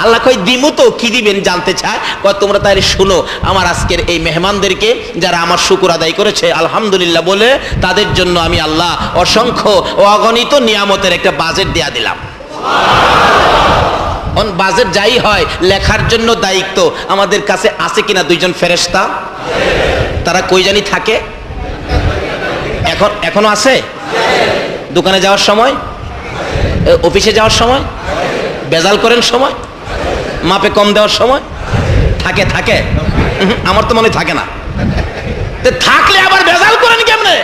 আল্লাহ কয় দিমু তো, কি দিবেন জানতে চায়, কয় তোমরা তাহলে শুনো, আমার আজকের এই মেহমানদেরকে যারা আমার শুকর আদায় করেছে আলহামদুলিল্লাহ বলে, তাদের জন্য আমি আল্লাহ অসংখ্য অগণিত নিয়ামতের একটা বাজেট দেয়া দিলাম। বাজেট যাই হয়, লেখার জন্য দায়িত্ব আমাদের কাছে আছে কিনা 2জন ফেরেশতা? তারা কই জানি থাকে, এখনো আছে? দোকানে যাওয়ার সময়, অফিসে যাওয়ার সময়, বেজাল করেন সময়, মাপে কম দেওয়ার সময় থাকে? থাকে? আমার তো মনে থাকে না। থাকলে আবার বেজাল করেন কেমনে?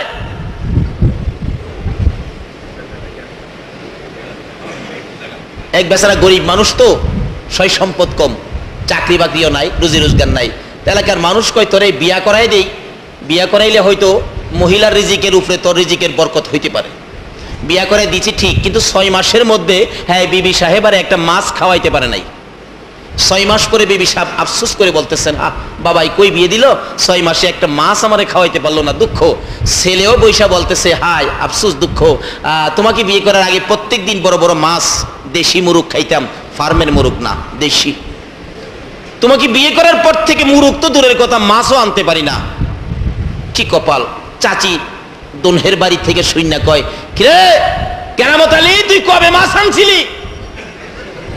এক বেচারা গরিব মানুষ তো, সয় সম্পদ কম, চাকরি বাকরিও নাই, রুজি রোজগার নাই, এলাকার মানুষ কয় তোরে বিয়া করাই দেই, বিয়া করাইলে হয়তো মহিলার রিজিকের উপরে তোর রিজিকের বরকত হইতে পারে। বিয়া করে দিচ্ছি ঠিক, কিন্তু 6 মাসের মধ্যে হ্যাঁ বিবি সাহেব আর একটা মাছ খাওয়াইতে পারে নাই। 6 মাস পরে বিবি সাহেব আফসোস করে বলতেছেন, বাবাই কই বিয়ে দিল, 6 মাসে একটা মাছ আমারে খাওয়াইতে পারলো না, দুঃখ। ছেলেও বৈশা বলতেছে হাই আফসোস, দুঃখ, তোমাকে বিয়ে করার আগে প্রত্যেক দিন বড় বড় মাছ, দেশি মুরুগ খাইতাম, ফার্মের মুরুগ না, দেশি। তোমাকে বিয়ে করার পর থেকে মুরুগ তো দূরের কথা, মাছও আনতে পারি না, কি কপাল। চাচি দোনহের বাড়ি থেকে শুইনা কয়, কিরে কেরামত আলী তুই কবে মাছ আনছিলি?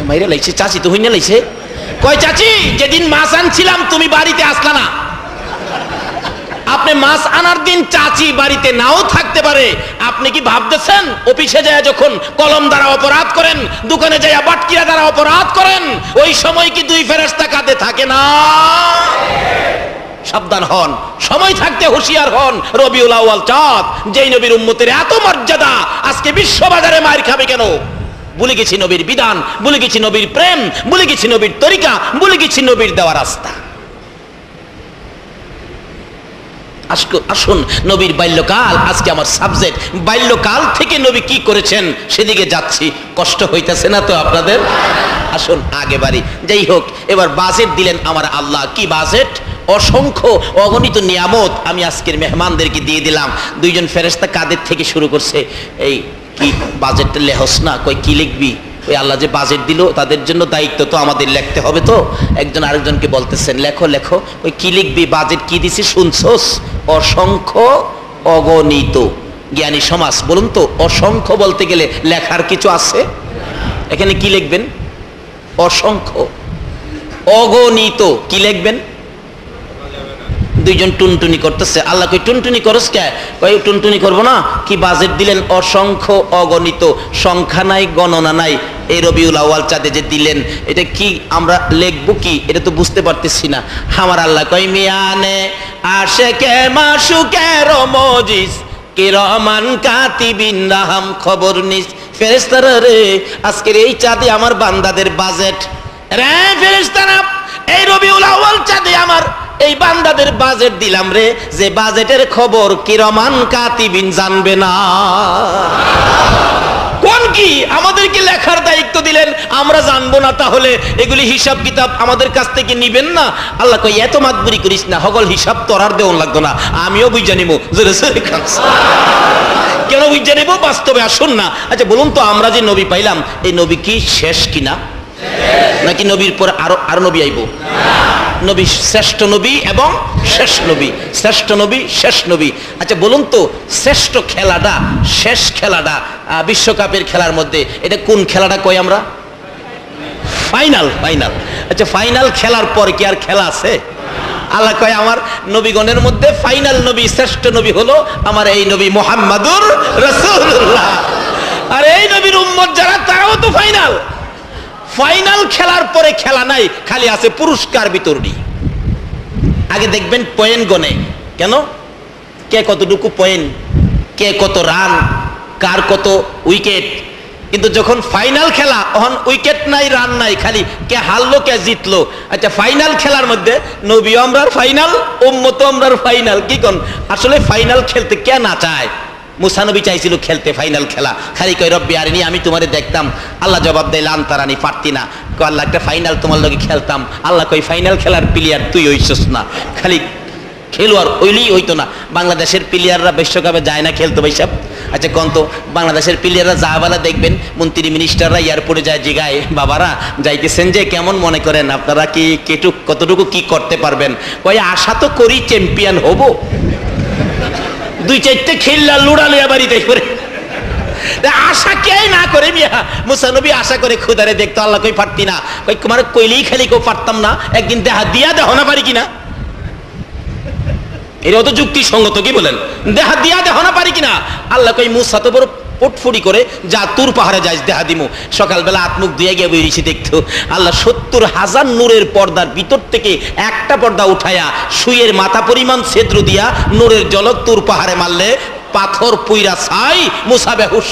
মাইরা লাইছে, চাচি তো হইনা লাইছে। কয় চাচি যেদিন মাছ আনছিলাম তুমি বাড়িতে আসলা না। আপনি মাছ আনার দিন চাচি বাড়িতে নাও থাকতে পারে। আপনি কি ভাবতেছেন অফিসে যায় যখন কলম দ্বারা অপরাধ করেন, দোকানে যায় বাটকিরা দ্বারা অপরাধ করেন, ওই সময় কি দুই ফেরেশতা কাঁধে থাকে না? সাবধান হন, সময় থাকতে হুঁশিয়ার হন। রবিউল আউয়াল চাঁদ, যেই নবীর উম্মতের এত মর্যাদা, আজকে বিশ্ববাজারে মার খাবে কেন? ভুলে গেছি নবীর বিধান, ভুলে গেছি নবীর প্রেম, ভুলে গেছি নবীর তরিকা, ভুলে গেছি নবীর দেওয়া রাস্তা। আসুন, নবীর বাল্যকাল আজকে আমার সাবজেক্ট। বাল্যকাল থেকে নবী কি করেছেন সেদিকে যাচ্ছি। কষ্ট হইতেছে না তো আপনাদের? আসুন আগে বাড়ি। যাই হোক, এবার বাজেট দিলেন আমার আল্লাহ। কি বাজেট? অসংখ্য অগণিত নিয়ামত আমি আজকের মেহমানদেরকে দিয়ে দিলাম। দুইজন ফেরেশতা কাদের থেকে শুরু করছে, এই কি বাজেটটা লেহস না? কই কি লিখবি? ওই আল্লাহ যে বাজেট দিল তাদের জন্য দায়িত্ব তো আমাদের লিখতে হবে। তো একজন আরেকজনকে বলতেছেন লেখো লেখো। ওই কি লিখবি? বাজেট কি দিছি শুনছস? অসংখ্য অগণিত। জ্ঞানী সমাজ বলুন তো, অসংখ্য বলতে গেলে লেখার কিছু আছে? এখানে কি লিখবেন? অসংখ্য অগণিত। কি লিখবেন? দুইজন টুনটুনি করতেছে। আল্লাহ কই টুনটুনি করস কে? কই টুনটুনি করবো না। কি বাজেট দিলেন? অসংখ্য অগণিত, সংখ্যা নাই গণনা নাই। এই রবিউল আউয়াল চাঁদে যে দিলেন, এটা কি আমরা লিখবো কি? এটা তো বুঝতে পারতেছি না। আমার আল্লাহ কই মিয়ানে আশেকে মাশুকে রমজিস কিরামান কাতিবিন রাহাম খবর নিস। ফেরেশতারা রে, আজকের এই চাঁদে আমার বান্দাদের বাজেট। রে ফেরেশতারা, এই রবিউল আউয়াল চাঁদে আমার এই বান্দাদের বাজেট দিলাম রে, যে বাজেটের খবর কিরামান কাতিবিন জানবে না। কোন কি আমাদেরকে লেখার দায়িত্ব দিলেন, আমরা জানবো না? তাহলে এগুলি হিসাব কিতাব আমাদের কাছ থেকে নিবেন না? আল্লাহ কই এত মাতবুরি করিস না, হগল হিসাব তোরার দেওয়া লাগতো না, আমিও বুঝে নিব। কেন বুঝে নিব? বাস্তবে আসুন না। আচ্ছা বলুন তো, আমরা যে নবী পাইলাম, এই নবী কি শেষ কিনা? নাকি নবীর পরে আরো নবী আইব? নবী শ্রেষ্ঠ নবী এবং শেষ নবী, শ্রেষ্ঠ নবী শেষ নবী। আচ্ছা বলুন তো, শ্রেষ্ঠ খেলাটা, শেষ খেলাটা বিশ্বকাপের খেলার মধ্যে এটা কোন খেলাটা কই আমরা? ফাইনাল। ফাইনাল। আচ্ছা ফাইনাল খেলার পর কি আর খেলা আছে? আল্লাহ কয় আমার নবীগণের মধ্যে ফাইনাল নবী, শ্রেষ্ঠ নবী হলো আমার এই নবী মুহাম্মাদুর রাসূলুল্লাহ। আর এই নবীর উম্মত যারা, তারাও তো ফাইনাল। ফাইনাল খেলার পরে খেলা নাই, খালি আছে পুরস্কার বিতরণী। আগে দেখবেন পয়েন্ট গনে, কেন কে কতটুকু পয়েন্ট, কে কত রান, কার কত উইকেট। কিন্তু যখন ফাইনাল খেলা, তখন উইকেট নাই, রান নাই, খালি কে হারলো কে জিতলো। আচ্ছা ফাইনাল খেলার মধ্যে নবী আমরার ফাইনাল, উম্মত আমরার ফাইনাল। কি কোন আসলে ফাইনাল খেলতে কে না চায়? মুসা নবী চাইছিল খেলতে ফাইনাল খেলা, খালি কই রব্বি আরিনি, আমি তোমারে দেখতাম। আল্লাহ জবাব দেয় লান তারানি, পারতি না। কই আল্লাহ একটা ফাইনাল তোমার লগে খেলতাম। আল্লাহ কই ফাইনাল খেলার প্লেয়ার তুই হইছস না, খালি খেলোয়াড় হইলেই হইতো না। বাংলাদেশের প্লেয়াররা বিশ্বকাপে যায় না খেলতো ভাইসাব? আচ্ছা কোন তো বাংলাদেশের প্লেয়াররা যাওয়াবেলা দেখবেন মন্ত্রী মিনিস্টাররা এয়ারপোর্টে যায়, জিগায় বাবারা যাইতেছেন যে কেমন মনে করেন, আপনারা কি কতটুকু কি করতে পারবেন? কই আশা তো করি চ্যাম্পিয়ন হব। দুই চারটে খেললা লুড়ালে বাড়িতে করে আশা কে না করে মিয়া? মুসা নবী আশা করে খুদারে দেখতো। আল্লাহ কই পারতি না। কই তোমার কইলেই খালি কেউ পারতাম না, একদিন দেখা দিয়া দেখো না পারি কিনা। এটাও তো যুক্তিসঙ্গত, কি বলেন? দেখা দিয়া দেখো না পারি কিনা। আল্লাহ কই মুসা তো বড় পটফুটি করে, যা তুর পাহাড়ে যাইস দেখা দিমু। সকালবেলা আত্মুখ দিয়ে গিয়ে বেরিয়েছি দেখতো আল্লাহ 70,000 নূরের পর্দার ভিতর থেকে একটা পর্দা উঠায়া সুইয়ের মাথা পরিমাণ ছেদ্র দিয়া নূরের জলক তুর পাহাড়ে মারলে পাথর পুইরা ছাই, মুসা বেহুশ।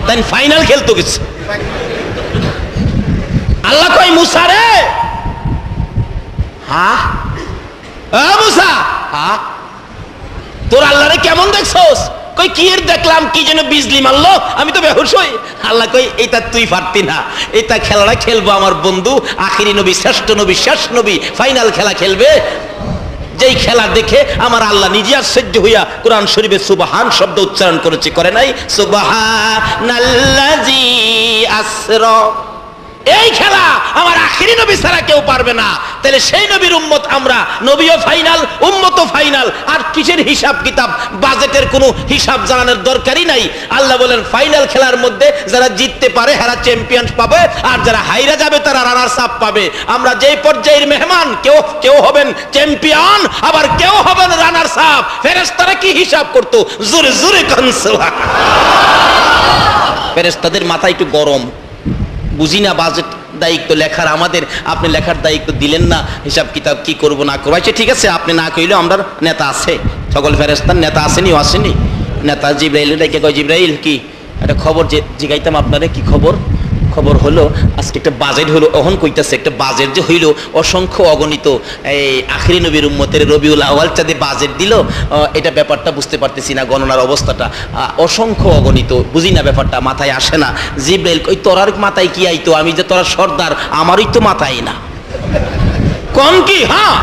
তাই ফাইনাল খেলতো গেছে। আল্লাহ কই মুসা রে, হ্যাঁ মুসা, হ্যাঁ তোর আল্লাহ রে কেমন দেখছস? কই কি এর দেখলাম, কি যেন বিজলি মারলো, আমি তো বেহুশ হই। আল্লাহ কই এটা তুই পারতি না, এটা খেলাটা খেলবো আমার বন্ধু আখিরি নবী, শ্রেষ্ঠ নবী, শেষ নবী ফাইনাল খেলা খেলবে। যেই খেলা দেখে আমার আল্লাহ নিজে আশ্চর্য হইয়া কোরআন শরীফে সুবহান শব্দ উচ্চারণ করেছে, করে নাই? সুবহানাল্লাযী আসরা। এই খেলা আমার আখিরি নবী ছাড়া কেউ পারবে না। তাহলে সেই নবীর উম্মত আমরা, নবীও ফাইনাল, উম্মতও ফাইনাল। আর কিসের হিসাব কিতাব? বাজেটের কোনো হিসাব জানানোর দরকারই নাই। আল্লাহ বলেন ফাইনাল খেলার মধ্যে যারা জিততে পারে তারা চ্যাম্পিয়ন পাবে, আর যারা হাইরা যাবে তারা রানার্স আপ পাবে। আমরা যেই পর্যায়ের মেহমান, কেউ হবেন চ্যাম্পিয়ন, আবার কেউ হবেন রানার্স আপ। ফেরেশতারা কি হিসাব করতো? জোরে জোরে কোন সুবহানাল্লাহ। ফেরেশতাদের মাথা একটু গরম, বুঝি না বাজেট দায়িত্ব লেখার আমাদের, আপনি লেখার দায়িত্ব দিলেন না, হিসাব কিতাব কি করবো না করবো। আচ্ছা ঠিক আছে, আপনি না কইলেও আমরা নেতা আছে, সকল ফেরেশতার নেতা আসেনি, আসেনি নেতা জিব্রাইল ডেকে কয়, জিব্রাইল কি একটা খবর যে জিগাইতাম আপনারে, কি খবর? খবর হলো আজকে একটা বাজেট হলো। অহন কইতাছে একটা বাজেট যে হইল, অসংখ্য অগণিত এই আখিরি নবীর উম্মতের রবিউল আউয়াল চাঁদে বাজেট দিল। এটা ব্যাপারটা বুঝতে পারতেছি না, গণনার অবস্থাটা অসংখ্য অগণিত, বুঝি না ব্যাপারটা, মাথায় আসে না। জিব্রাইল কই, তোরার মাথায় কি আইতো? আমি যে তোরা সর্দার, আমারই তো মাথায় না। কোন কি? হ্যাঁ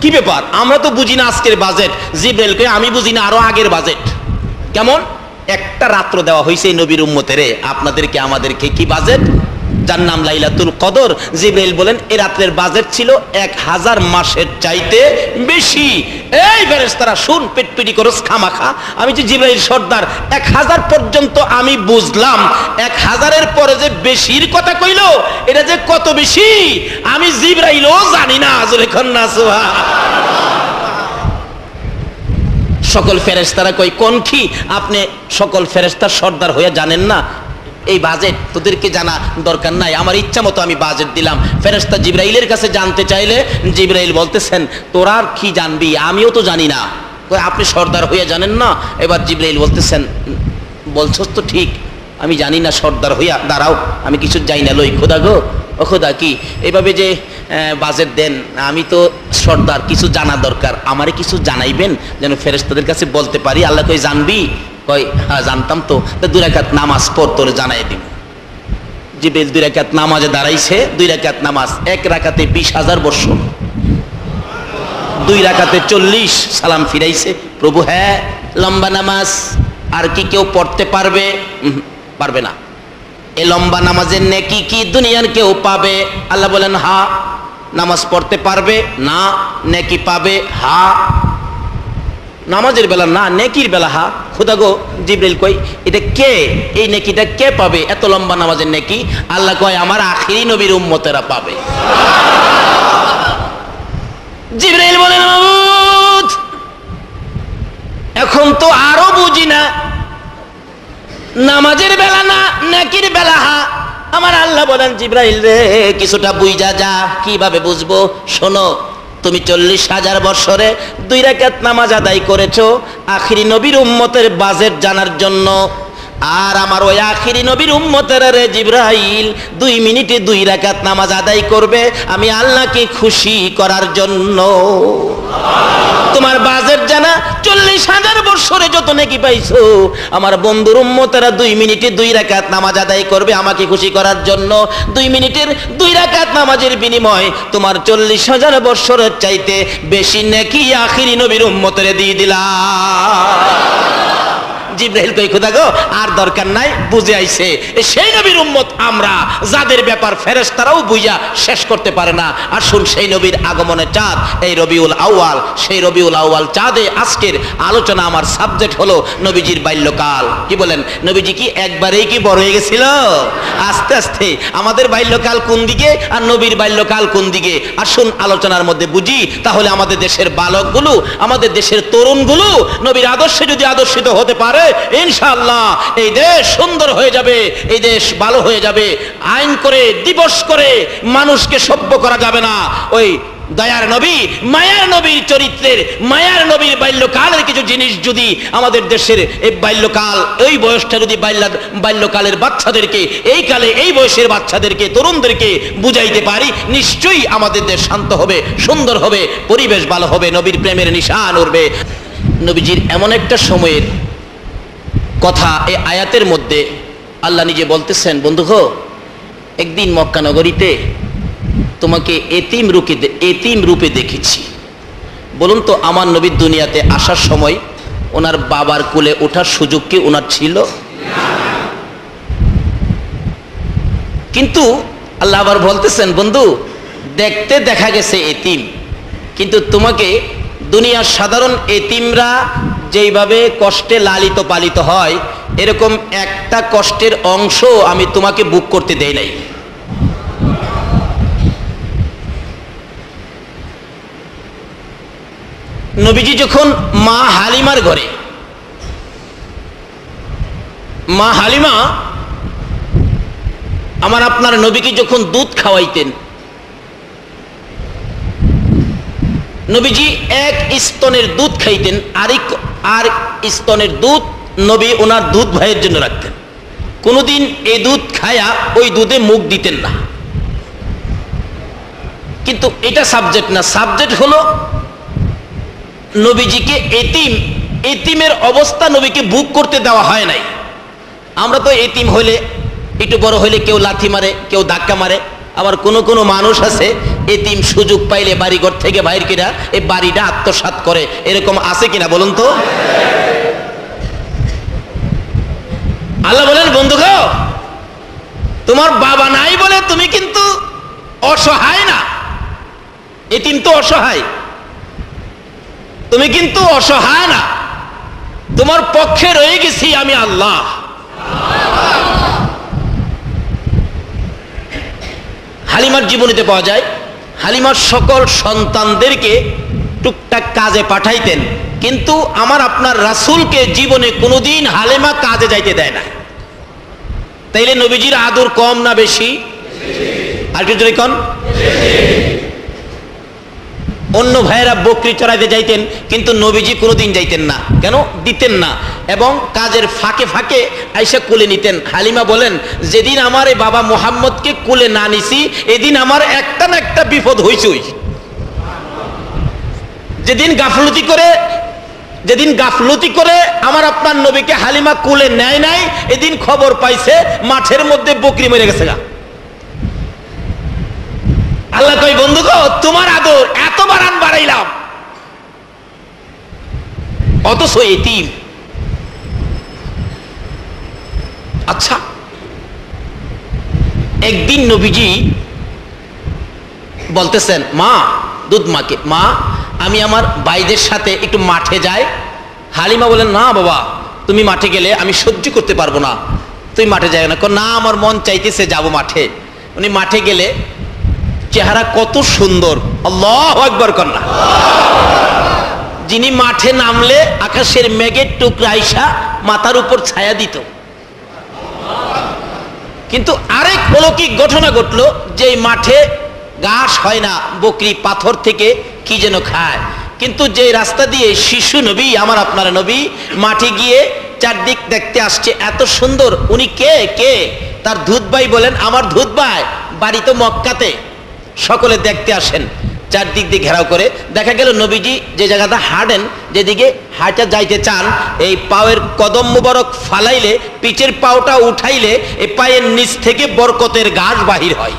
কি ব্যাপার? আমরা তো বুঝি না আজকের বাজেট। জিব্রাইল কই, আমি বুঝি না, আরো আগের বাজেট। কেমন? একটা রাত্র দেওয়া হয়েছে নবীর উম্মতেরে, আপনাদেরকে আমাদেরকে কি বাজেট? যার নাম লাইলাতুল কদর। জিব্রাইল বলেন এই রাত্রের বাজেট ছিল 1000 মাসের চাইতে বেশি। এই ফেরেশতারা শুন, পেটপিটি করস খামাখা। আমি যে জিব্রাইল সর্দার, 1000 পর্যন্ত আমি বুঝলাম, 1000-এর পরে যে বেশির কথা কইলো, এটা যে কত বেশি আমি জিব্রাইলও জানি না। জোরে কন্না সুবহানাল্লাহ। সকল ফেরেশতারা কই, কোন কি আপনি সকল ফেরেশতার সর্দার হয়ে জানেন না এই বাজেট? তোদেরকে জানা দরকার নাই, আমার ইচ্ছা মতো আমি বাজেট দিলাম। ফেরেশতা জিব্রাইলের কাছে জানতে চাইলে জিব্রাইল বলতেছেন, তোরা কি জানবি, আমিও তো জানি না। কই, আপনি সর্দার হয়ে জানেন না? এবার জিব্রাইল বলতেছেন, বলছস তো ঠিক, আমি জানি না সর্দার হইয়া, দাঁড়াও আমি কিছু জানি না, লই খোদা গো, ও খোদা কি এভাবে যে বাজেট দেন, আমি তো সর্দার, কিছু জানা দরকার, আমারে কিছু জানাইবেন যেন ফেরেশতাদের কাছে বলতে পারি। আল্লাহ কই, জানবি? কই, হ্যাঁ জানতাম তো, 2 রাকাত নামাজ পড়, তোরে জানাই দিব। জিব্রাইল 2 রাকাত নামাজে দাঁড়াইছে, 2 রাকাত নামাজ, 1 রাকাতে 20,000 বর্ষ, 2 রাকাতে 40, সালাম ফিরাইছে। প্রভু, হ্যাঁ লম্বা নামাজ, আর কি কেউ পড়তে পারবে? পারবে না। এই লম্বা নামাজের নেকি কি দুনিয়ার কেউ পাবে? আল্লাহ বলেন হ্যাঁ। নামাজ পড়তে পারবে না, নেকি পাবে হ্যাঁ। নামাজের বেলা না, নেকির বেলা হ্যাঁ। খোদা গো, জিব্রাইল কই, এটা কে, এই নেকিটা কে পাবে, এত লম্বা নামাজের নেকি? আল্লাহ কয়, আমার আখিরি নবীর উম্মতেরা পাবে। জিব্রাইল বলেন, মাবুদ এখন তো আরো বুঝি না, নামাজের বেলা না, নেকির বেলা হ্যাঁ। আমার আল্লাহ বলেন, জিব্রাইল রে কিছুটা বুঝা যা। কিভাবে বুঝবো? শোনো, তুমি 40,000 বছরে 2 রাকাত নামাজ আদায় করেছো আখিরি নবীর উম্মতের বাজেট জানার জন্য। আর আমার ওই আখিরি নবীর উম্মতের রে জিব্রাইল 2 মিনিটে 2 রাকাত নামাজ আদায় করবে আমি আল্লাহকে খুশি করার জন্য। তোমার বাজেট জানা, 40,000 বছরে যত নেকি পাইছো, আমার বন্ধুর উম্মতেরা 2 মিনিটে 2 রাকাত নামাজ আদায় করবে আমাকে খুশি করার জন্য। 2 মিনিটের 2 রাকাত নামাজের বিনিময় তোমার 40,000 বছরের চাইতে বেশি নেকি আখিরি নবীর উম্মতেরে দিয়ে দিলাম। জিব্রাইল কই, খোদা গো আর দরকার নাই, বুঝে আইছে সেই নবীর উম্মত আমরা, যাদের ব্যাপার ফেরেশতারাও বুঝা শেষ করতে পারে না। আর শুন, সেই নবীর আগমনের চাঁদ এই রবিউল আউয়াল, সেই রবিউল আউয়াল চাঁদে আজকের আলোচনা, আমার সাবজেক্ট হলো নবীজির বাল্যকাল। কি বলেন, নবীজি কি একবারেই কি বড় হয়ে গেছিল? আস্তে আস্তে। আমাদের বাল্যকাল কোন দিকে আর নবীর বাল্যকাল কোন দিকে? আসুন আলোচনার মধ্যে বুঝি, তাহলে আমাদের দেশের বালকগুলো, আমাদের দেশের তরুণগুলো নবীর আদর্শে যদি আদর্শিত হতে পারে, ইনশাআল্লাহ এই দেশ সুন্দর হয়ে যাবে, এই দেশ ভালো হয়ে যাবে। আইন করে, দিবস করে মানুষকে সভ্য করা যাবে না। ওই দয়ার নবী, মায়ার নবীর চরিত্রের, মায়ার নবীর বাল্যকালের কিছু জিনিস যদি আমাদের দেশের এই বাল্যকাল, এই বয়সটা যদি বাল্যকালের বাচ্চাদেরকে, এই কালে এই বয়সের বাচ্চাদেরকে, তরুণদেরকে বুঝাইতে পারি, নিশ্চয়ই আমাদের দেশ শান্ত হবে, সুন্দর হবে, পরিবেশ ভালো হবে, নবীর প্রেমের নিশান উঠবে। নবীজির এমন একটা সময়ের কথা এই আয়াতের মধ্যে আল্লাহ নিজে বলতেছেন, বন্ধু গো, একদিন মক্কা নগরীতে তোমাকে এতিম রূপে দেখেছি। বলুন তো, আমার নবীর দুনিয়াতে আসার সময় ওনার বাবার কোলে ওঠার সুযোগ কি ওনার ছিল? কিন্তু আল্লাহ আবার বলতেছেন, বন্ধু দেখতে দেখা গেছে এতিম, কিন্তু তোমাকে দুনিয়ার সাধারণ এতিমরা যেইভাবে কষ্টে লালিত পালিত হয় এরকম একটা কষ্টের অংশ আমি তোমাকে বুক করতে দেই নাই। নবীজি যখন মা হালিমার ঘরে, মা হালিমা আমার আপনার নবীকে যখন দুধ খাওয়াইতেন, নবীজি এক স্তনের দুধ খাইতেন, আর স্তনের দুধ নবী ওনার দুধ ভাইয়ের জন্য রাখতেন। কোনোদিন এই দুধ খায়া ওই দুধে মুখ দিতেন না। কিন্তু এটা সাবজেক্ট না, সাবজেক্ট হলো নবীজিকে এতিমের অবস্থা নবীকে বুক করতে দেওয়া হয় নাই। আমরা তো এতিম হইলে একটু বড় হইলে কেউ লাথি মারে, কেউ ধাক্কা মারে, আবার কোনো মানুষ আছে এতিম সুযোগ পাইলে বাড়িঘর থেকে বাইর কিনা এই বাড়িটা আত্মসাৎ করে, এরকম আছে কিনা বলুন তো? আল্লাহ বলেন, বন্ধু গো, তোমার বাবা নাই বলে তুমি কিন্তু অসহায় না। এতিম তো অসহায়, তুমি কিন্তু অসহায় না, তোমার পক্ষে রয়ে গেছি আমি আল্লাহ। হালিমার জীবনীতে পাওয়া যায়, হালিমার সকল সন্তানদেরকে টুকটাক কাজে পাঠাইতেন, কিন্তু আমার আপনার রাসূলকে জীবনে কোনোদিন হালিমা কাজে যাইতে দেয় না। তাইলে নবীজির আদর কম না বেশি? আর কি জোরে কোন? অন্য ভাইয়েরা বকরি চড়াইতে যাইতেন, কিন্তু নবীজি কোনোদিন যাইতেন না। কেন? দিতেন না। এবং কাজের ফাঁকে ফাঁকে আইসা কুলে নিতেন। হালিমা বলেন, যেদিন আমার এই বাবা মুহাম্মদকে কুলে না নিছি এদিন আমার একটা না একটা বিপদ হইছই। যেদিন গাফলতি করে আমার আপনার নবীকে হালিমা কুলে নেয় নাই, এদিন খবর পাইছে মাঠের মধ্যে বকরি মরে গেছে গা। আল্লাহ কই, বন্ধু গো, তোমার আদর এত বাড়াইলাম, অথচ এতিম। আচ্ছা, একদিন নবীজি বলতেছেন মা, দুধ মাকে, মা আমি আমার ভাইদের সাথে একটু মাঠে যাই। হালিমা বলেন, না বাবা, তুমি মাঠে গেলে আমি সহ্য করতে পারবো না, তুমি মাঠে যাই না। না, আমার মন চাইতেছে যাবো মাঠে। উনি মাঠে গেলে চেহারা কত সুন্দর, আল্লাহু আকবার কন্যা। যিনি মাঠে নামলে আকাশের মেঘের টুকরা আইসা মাথার উপর ছায়া দিত। কিন্তু আরেক অলৌকিক ঘটনা ঘটলো, যে মাঠে ঘাস হয় না, বকরি পাথর থেকে কি যেন খায়। কিন্তু যে রাস্তা দিয়ে শিশু নবী আমার আপনার নবী মাঠে গিয়ে চারদিক দেখতে আসছে, এত সুন্দর। উনি কে? তার দুধ ভাই বলেন, আমার দুধ ভাই, বাড়ি তো মক্কাতে। সকলে দেখতে আসেন, চারদিক দিয়ে ঘেরাও করে। দেখা গেল নবীজি যে জায়গাটা হাঁটেন, যেদিকে হাঁটা যাইতে চান, এই পায়ের কদম মুবারক ফালাইলে, পিঠের পাওটা উঠাইলে এই পায়ের নিচ থেকে বরকতের ঘাস বাহির হয়।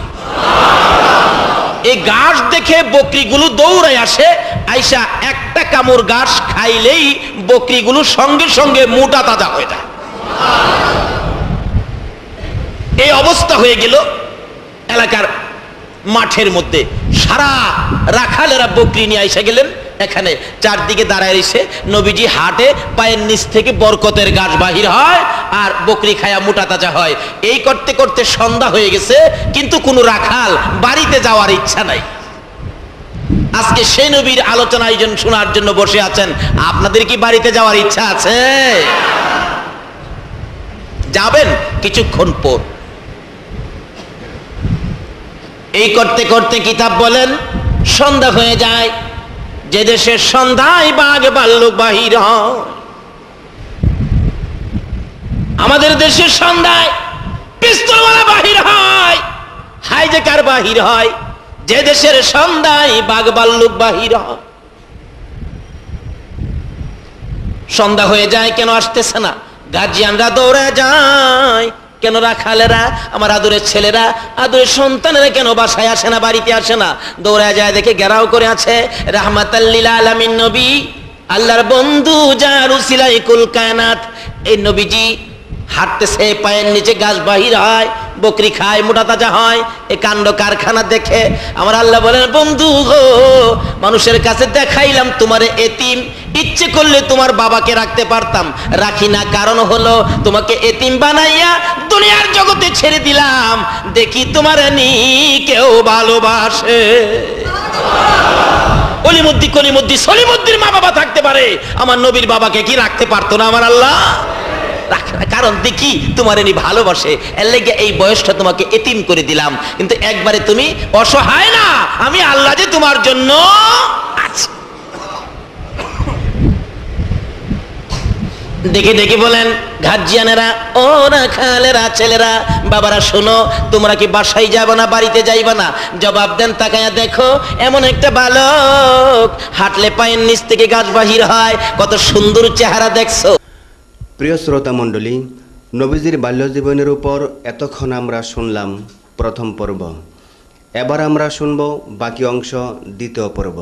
এই ঘাস দেখে বকরিগুলো দৌড়ায় আসে, আইসা একটা কামড় ঘাস খাইলেই বকরিগুলো সঙ্গে সঙ্গে মোটা তাজা হয়ে যায়। এই অবস্থা হয়ে গেল এলাকার মাঠের মধ্যে। সারা রাখালেরা বকরি নিয়ে এসে গেলেন এখানে, চারদিকে দাঁড়ায় এসে নবীজি হাটে, পায়ের নিচ থেকে বরকতের ঘাস বাহির হয় আর বকরি খায়া মোটা তাজা হয়। এই করতে করতে সন্ধ্যা হয়ে গেছে, কিন্তু কোনো রাখাল বাড়িতে যাওয়ার ইচ্ছা নাই। আজকে সেই নবীর আলোচনা আয়োজন শোনার জন্য বসে আছেন, আপনাদের কি বাড়িতে যাওয়ার ইচ্ছা আছে? যাবেন কিছুক্ষণ পর। এই করতে করতে কিতাব বলেন সন্ধ্যা হয়ে যায়। যে দেশের সন্ধ্যায় বাঘ ভাল্লুক বাহির হয়, আমাদের দেশের সন্ধ্যায় পিস্তলওয়ালা বাহির হয়, হাইজ্যাকার বাহির হয়। যে দেশের সন্ধ্যায় বাঘ ভাল্লুক বাহির হয়। সন্ধ্যা হয়ে যায়, কেন আসতেছে না? গার্জিয়ানরা দৌড়ে যায়, কেন রাখালেরা, আমার আদরের ছেলেরা, আদরের সন্তানেরা কেন বাসায় আসে না, বাড়িতে আসে না? দৌড়ে যায়, দেখে ঘেরাও করে আছে রাহমাতাল লিল আলামিন নবী, আল্লাহর বন্ধু, যার উসিলায় কুল কায়নাত। এই নবীজি হাঁটতেছে, পায়ের নিচে গাছ বাহির হয়, বকরি খায়, মোটা তাজা হয়। এ কাণ্ড কারখানা দেখে আমার আল্লাহ বলেন, বন্ধু গো, মানুষের কাছে দেখাইলাম তোমার এতিম, ইচ্ছে করলে তোমার বাবাকে রাখতে পারতাম, রাখি না, কারণ হলো তোমাকে এতিম বানাইয়া দুনিয়ার জগতে ছেড়ে দিলাম, দেখি তোমার নি কেউ ভালোবাসে। অলিমুদ্দি কলিমুদ্দি সলিমুদ্দির মা বাবা থাকতে পারে, আমার নবীর বাবাকে কি রাখতে পারতো না আমার আল্লাহ? কারণ দেখি তোমার এনি ভালোবাসে, এর লেগে এই বয়সটা তোমাকে এতিম করে দিলাম, কিন্তু একবারে তুমি অসহায় না, আমি আল্লাহ যে তোমার জন্য আছি। দেখে দেখে বলেন গার্জিয়ানেরা, ও না খালেরা, ছেলেরা, বাবারা শোনো, তোমরা কি বাসায় যাবে না, বাড়িতে যাইবা না? জবাব দেন, তাকায়া দেখো, এমন একটা বালক হাঁটলে পায়ের নিচ থেকে গাছ বাহির হয়, কত সুন্দর চেহারা দেখছো। প্রিয় শ্রোতা মণ্ডলী, নবীজির বাল্যজীবনের উপর এতক্ষণ আমরা শুনলাম প্রথম পর্ব। এবার আমরা শুনব বাকি অংশ, দ্বিতীয় পর্ব।